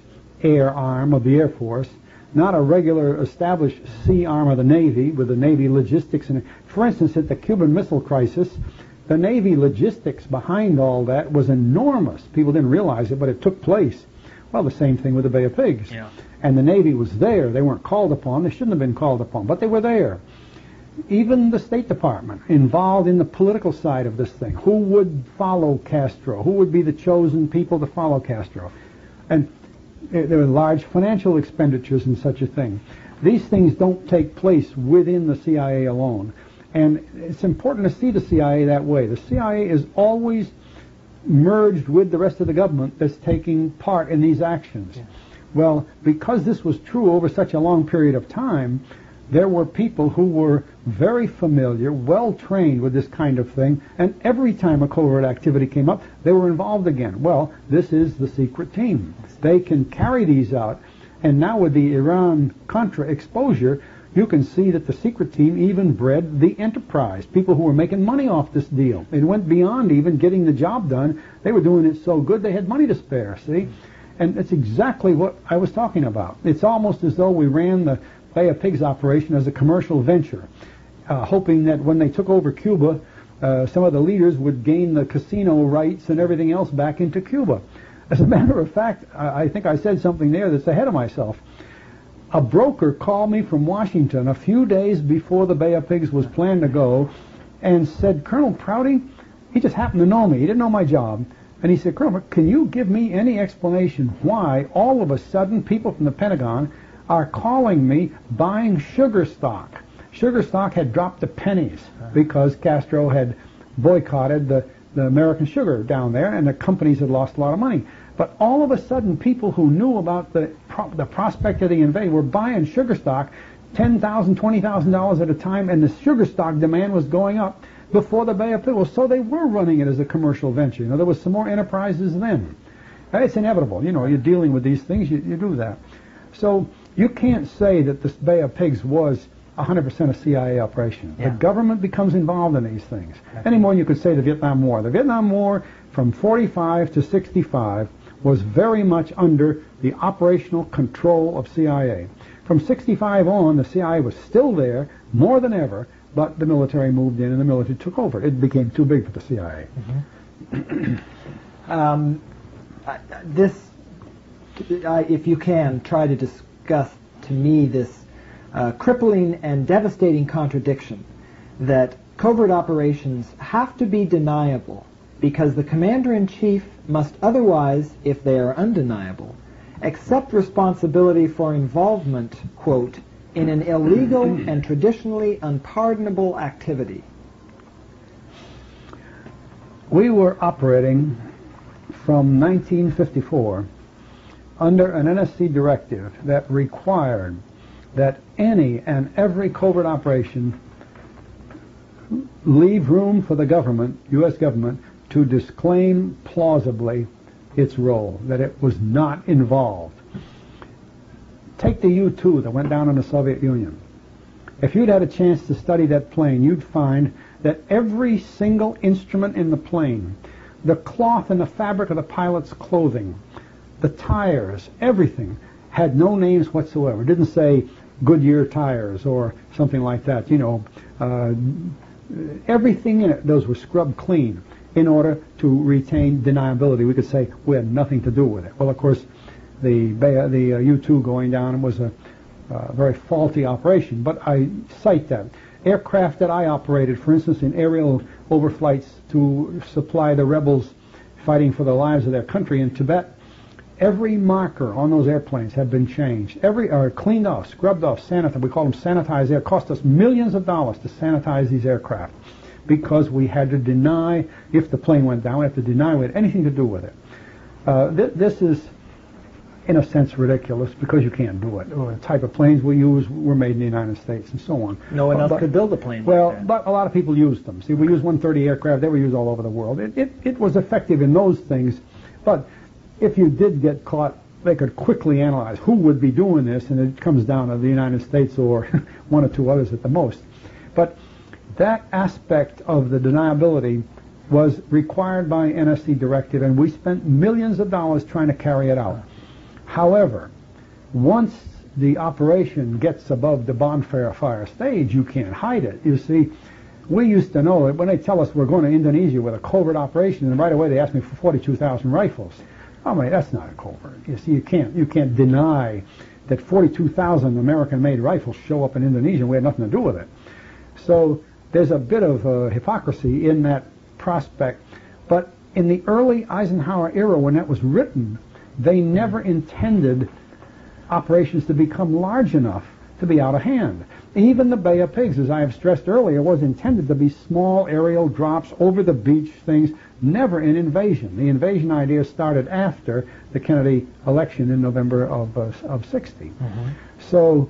air arm of the Air Force, not a regular established sea arm of the Navy with the Navy logistics. And for instance, at the Cuban Missile Crisis, the Navy logistics behind all that was enormous. People didn't realize it, but it took place. Well, the same thing with the Bay of Pigs. Yeah. And the Navy was there. They weren't called upon. They shouldn't have been called upon, but they were there. Even the State Department involved in the political side of this thing. Who would follow Castro? Who would be the chosen people to follow Castro? And there were large financial expenditures in such a thing. These things don't take place within the CIA alone. And it's important to see the CIA that way. The CIA is always merged with the rest of the government that's taking part in these actions. Yeah. Well, because this was true over such a long period of time, there were people who were very familiar, well-trained with this kind of thing, and every time a covert activity came up, they were involved again. Well, this is the secret team. They can carry these out, and now with the Iran-Contra exposure, you can see that the secret team even bred the enterprise, people who were making money off this deal. It went beyond even getting the job done. They were doing it so good they had money to spare, see? And it's exactly what I was talking about. It's almost as though we ran the Bay of Pigs operation as a commercial venture, hoping that when they took over Cuba, some of the leaders would gain the casino rights and everything else back into Cuba. As a matter of fact, I think I said something there that's ahead of myself. A broker called me from Washington a few days before the Bay of Pigs was planned to go and said, Colonel Prouty, he just happened to know me. He didn't know my job. And he said, Colonel, can you give me any explanation why all of a sudden people from the Pentagon are calling me buying sugar stock? Sugar stock had dropped to pennies because Castro had boycotted the American sugar down there, and the companies had lost a lot of money. But all of a sudden, people who knew about the prospect of the invasion were buying sugar stock, $10,000, $20,000 at a time, and the sugar stock demand was going up before the Bay of Pigs. So they were running it as a commercial venture. You know, there was some more enterprises then. It's inevitable. You know, you're dealing with these things, you do that. So you can't say that this Bay of Pigs was 100% a CIA operation. Yeah. The government becomes involved in these things. Any more than you could say the Vietnam War. The Vietnam War from 45 to 65 was very much under the operational control of CIA. From 65 on, the CIA was still there, more than ever, but the military moved in and the military took over. It became too big for the CIA. If you can, try to discuss to me this crippling and devastating contradiction that covert operations have to be deniable because the commander-in-chief must otherwise, if they are undeniable, accept responsibility for involvement, quote, in an illegal and traditionally unpardonable activity. We were operating from 1954 under an NSC directive that required that any and every covert operation leave room for the government, U.S. government, to disclaim plausibly its role, that it was not involved. Take the U-2 that went down in the Soviet Union. If you'd had a chance to study that plane, you'd find that every single instrument in the plane, the cloth and the fabric of the pilot's clothing, the tires, everything, had no names whatsoever. It didn't say Goodyear tires or something like that. You know, everything in it, those were scrubbed clean in order to retain deniability. We could say we had nothing to do with it. Well, of course, the U-2 going down was a very faulty operation, but I cite that. Aircraft that I operated, for instance, in aerial overflights to supply the rebels fighting for the lives of their country in Tibet, every marker on those airplanes had been changed, cleaned off, scrubbed off, sanitized. We call them sanitized air. It cost us millions of dollars to sanitize these aircraft because we had to deny, if the plane went down, we had to deny we had anything to do with it. This is, in a sense, ridiculous because you can't do it. The type of planes we use were made in the United States and so on. No one else could build a plane well, like that. But a lot of people used them. See, we used 130 aircraft. They were used all over the world. It was effective in those things, but if you did get caught, they could quickly analyze who would be doing this, and it comes down to the United States or one or two others at the most. But that aspect of the deniability was required by NSC directive, and we spent millions of dollars trying to carry it out. However, once the operation gets above the bonfire stage, you can't hide it. You see, we used to know that when they tell us we're going to Indonesia with a covert operation, and right away they ask me for 42,000 rifles. Oh, mate, that's not a covert. You see, you can't deny that 42,000 American-made rifles show up in Indonesia. We had nothing to do with it. So there's a bit of hypocrisy in that prospect. But in the early Eisenhower era, when that was written, they never intended operations to become large enough to be out of hand. Even the Bay of Pigs, as I have stressed earlier, was intended to be small aerial drops over the beach things, never an invasion. The invasion idea started after the Kennedy election in November of 60. So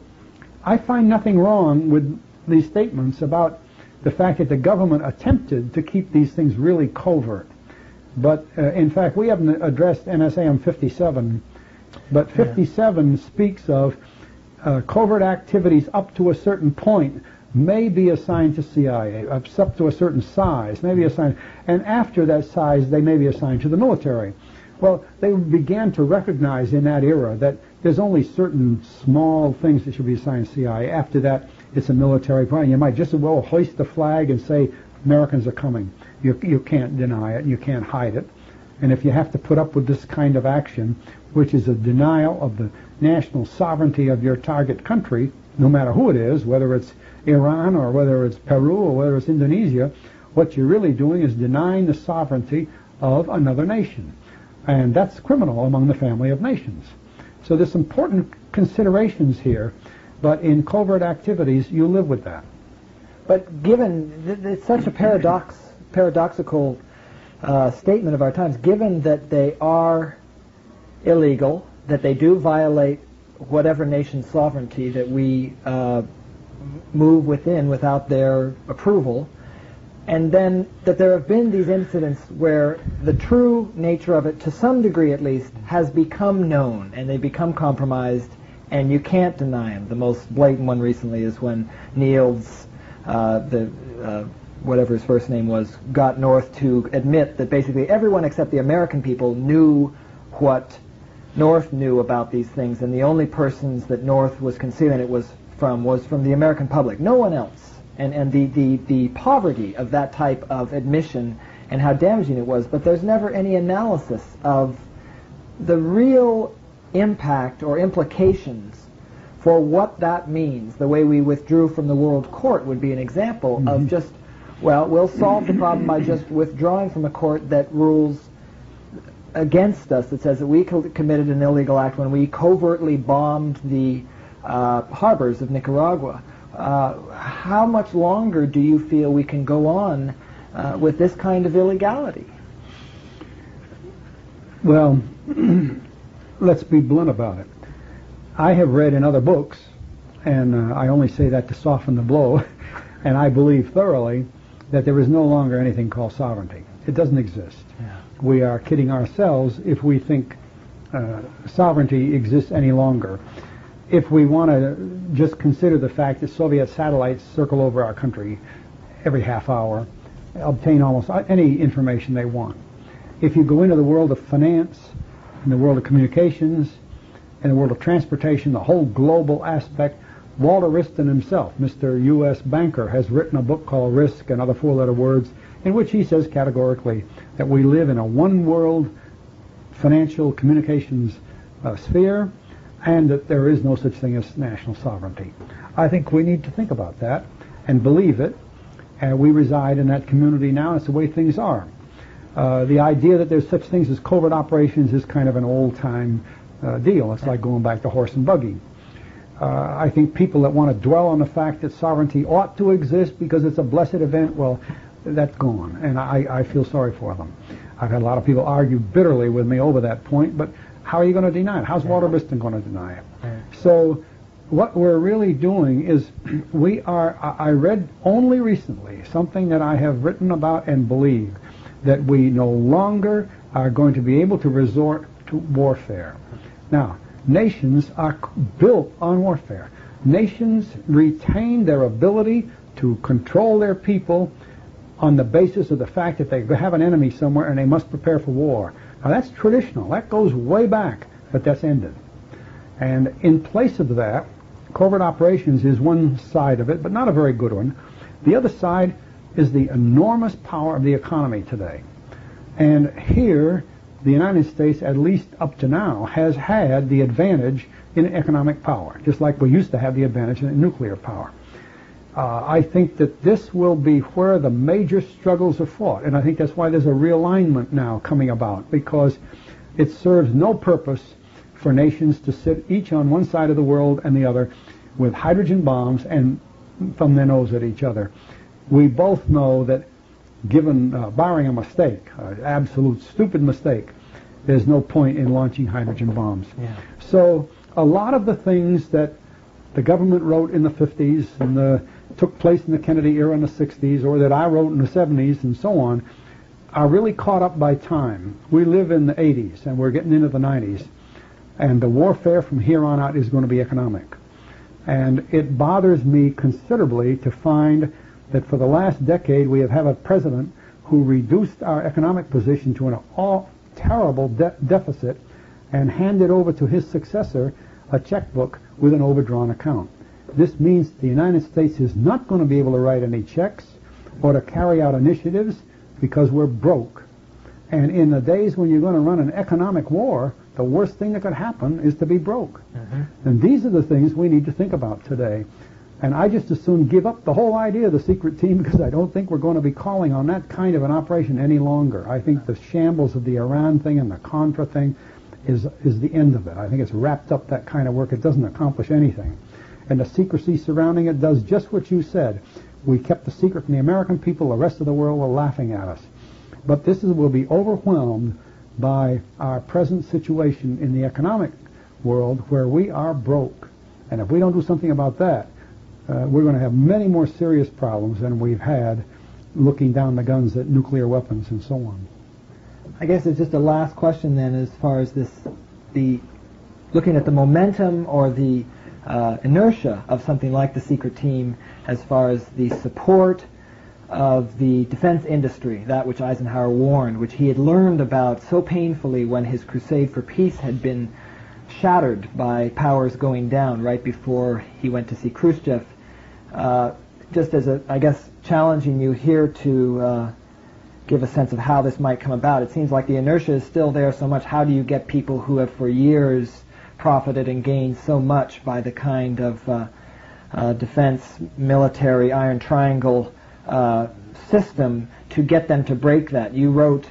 I find nothing wrong with these statements about the fact that the government attempted to keep these things really covert. But in fact, we haven't addressed NSAM 57, but 57 speaks of covert activities up to a certain point may be assigned to CIA, up to a certain size, may be assigned, and after that size they may be assigned to the military. Well, they began to recognize in that era that there's only certain small things that should be assigned to CIA. After that, it's a military plan. You might just as well hoist the flag and say, Americans are coming. You can't deny it, you can't hide it. And if you have to put up with this kind of action, which is a denial of the national sovereignty of your target country, no matter who it is, whether it's Iran or whether it's Peru or whether it's Indonesia, what you're really doing is denying the sovereignty of another nation. And that's criminal among the family of nations. So there's important considerations here, but in covert activities, you live with that. But given, it's such a paradoxical statement of our times, given that they are illegal, that they do violate whatever nation's sovereignty that we move within without their approval, and then that there have been these incidents where the true nature of it, to some degree at least, has become known, and they become compromised, and you can't deny them. The most blatant one recently is when Niels, whatever his first name was, got North to admit that basically everyone except the American people knew what North knew about these things, and the only persons that North was concealing it was from the American public. No one else and the poverty of that type of admission and how damaging it was, but there's never any analysis of the real impact or implications for what that means. The way we withdrew from the World Court would be an example of just, well, we'll solve the problem by just withdrawing from a court that rules against us, that says that we committed an illegal act when we covertly bombed the harbors of Nicaragua. How much longer do you feel we can go on with this kind of illegality? Well, let's be blunt about it. I have read in other books, and I only say that to soften the blow, and I believe thoroughly that there is no longer anything called sovereignty. It doesn't exist. Yeah. We are kidding ourselves if we think sovereignty exists any longer. If we want to just consider the fact that Soviet satellites circle over our country every half hour, obtain almost any information they want. If you go into the world of finance, in the world of communications, in the world of transportation, the whole global aspect, Walter Wriston himself, Mr. U.S. banker, has written a book called Risk and Other Four-Letter Words, in which he says categorically that we live in a one-world financial communications sphere, and that there is no such thing as national sovereignty. I think we need to think about that and believe it. We reside in that community now. It's the way things are. The idea that there's such things as covert operations is kind of an old-time deal. It's like going back to horse and buggy. I think people that want to dwell on the fact that sovereignty ought to exist because it's a blessed event, well, that's gone, and I feel sorry for them. I've had a lot of people argue bitterly with me over that point, but how are you going to deny it? How's Walter Wriston going to deny it? So what we're really doing is I read only recently something that I have written about and believe, that we no longer are going to be able to resort to warfare. Now, nations are built on warfare. Nations retain their ability to control their people on the basis of the fact that they have an enemy somewhere and they must prepare for war. Now, that's traditional. That goes way back, but that's ended. And in place of that, covert operations is one side of it, but not a very good one. The other side is the enormous power of the economy today. And here, the United States, at least up to now, has had the advantage in economic power, just like we used to have the advantage in nuclear power. I think that this will be where the major struggles are fought, and I think that's why there's a realignment now coming about, because it serves no purpose for nations to sit each on one side of the world and the other with hydrogen bombs and thumb their nose at each other. We both know that given, barring a mistake, an absolute stupid mistake, there's no point in launching hydrogen bombs. Yeah. So a lot of the things that the government wrote in the 50s and took place in the Kennedy era in the 60s, or that I wrote in the 70s and so on, are really caught up by time. We live in the 80s and we're getting into the 90s, and the warfare from here on out is going to be economic. And it bothers me considerably to find that for the last decade we have had a president who reduced our economic position to an all terrible deficit and handed over to his successor a checkbook with an overdrawn account. This means the United States is not going to be able to write any checks or to carry out initiatives because we're broke. And in the days when you're going to run an economic war, the worst thing that could happen is to be broke. And these are the things we need to think about today. And I just as soon give up the whole idea of the secret team, because I don't think we're going to be calling on that kind of an operation any longer. I think the shambles of the Iran thing and the Contra thing is the end of it. I think it's wrapped up that kind of work. It doesn't accomplish anything. And the secrecy surrounding it does just what you said. We kept the secret from the American people. The rest of the world were laughing at us. But this will be overwhelmed by our present situation in the economic world, where we are broke. And if we don't do something about that, we're going to have many more serious problems than we've had looking down the guns at nuclear weapons and so on. I guess it's just a last question then, as far as the looking at the momentum or the inertia of something like the secret team, as far as the support of the defense industry, that which Eisenhower warned, which he had learned about so painfully when his crusade for peace had been shattered by powers going down right before he went to see Khrushchev. just as I guess, challenging you here to give a sense of how this might come about. It seems like the inertia is still there so much. How do you get people who have for years profited and gained so much by the kind of defense, military, Iron Triangle system to get them to break that? You wrote,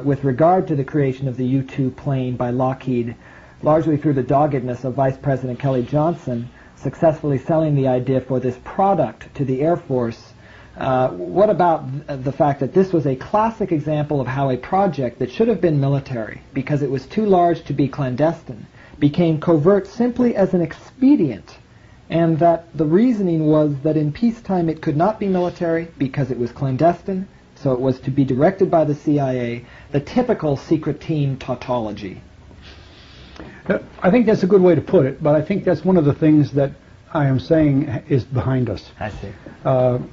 with regard to the creation of the U-2 plane by Lockheed, largely through the doggedness of Vice President Kelly Johnson, successfully selling the idea for this product to the Air Force. What about the fact that this was a classic example of how a project that should have been military, because it was too large to be clandestine, became covert simply as an expedient, and that the reasoning was that in peacetime it could not be military because it was clandestine, so it was to be directed by the CIA, the typical secret team tautology? I think that's a good way to put it, but I think that's one of the things that I am saying is behind us. I see.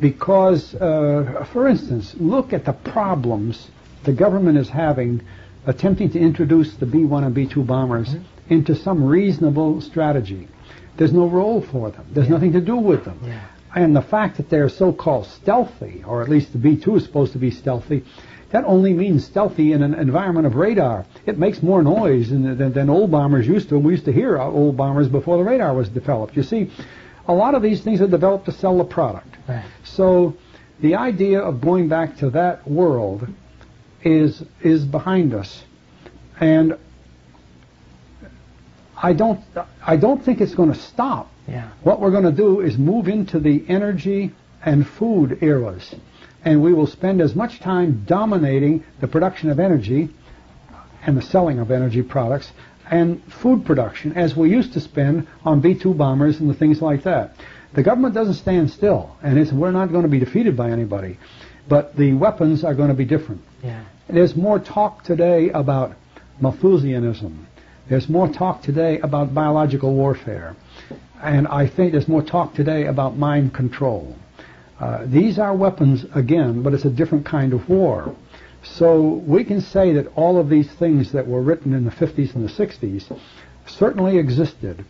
Because, for instance, look at the problems the government is having attempting to introduce the B-1 and B-2 bombers into some reasonable strategy. There's no role for them. There's nothing to do with them. Yeah. And the fact that they're so-called stealthy, or at least the B-2 is supposed to be stealthy, that only means stealthy in an environment of radar. It makes more noise than old bombers used to. We used to hear old bombers before the radar was developed. You see, a lot of these things are developed to sell the product. Right. So the idea of going back to that world is behind us. And I don't think it's going to stop. Yeah. What we're going to do is move into the energy and food eras. And we will spend as much time dominating the production of energy and the selling of energy products and food production as we used to spend on B-2 bombers and the things like that. The government doesn't stand still, and we're not going to be defeated by anybody, but the weapons are going to be different. Yeah. There's more talk today about Malthusianism. There's more talk today about biological warfare. And I think there's more talk today about mind control. These are weapons, again, but it's a different kind of war. So we can say that all of these things that were written in the 50s and the 60s certainly existed,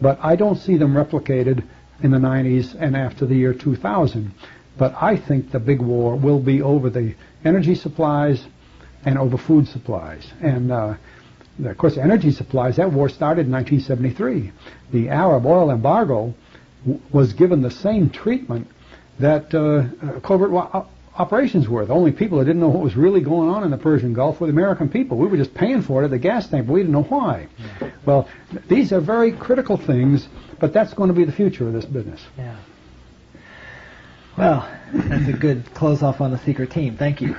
but I don't see them replicated in the 90s and after the year 2000. But I think the big war will be over the energy supplies and over food supplies. And of course, energy supplies, that war started in 1973. The Arab oil embargo was given the same treatment that covert operations were. The only people that didn't know what was really going on in the Persian Gulf were the American people. We were just paying for it at the gas tank, but we didn't know why. Yeah. Well, these are very critical things, but that's going to be the future of this business. Yeah. Well, that's a good close-off on the secret team. Thank you.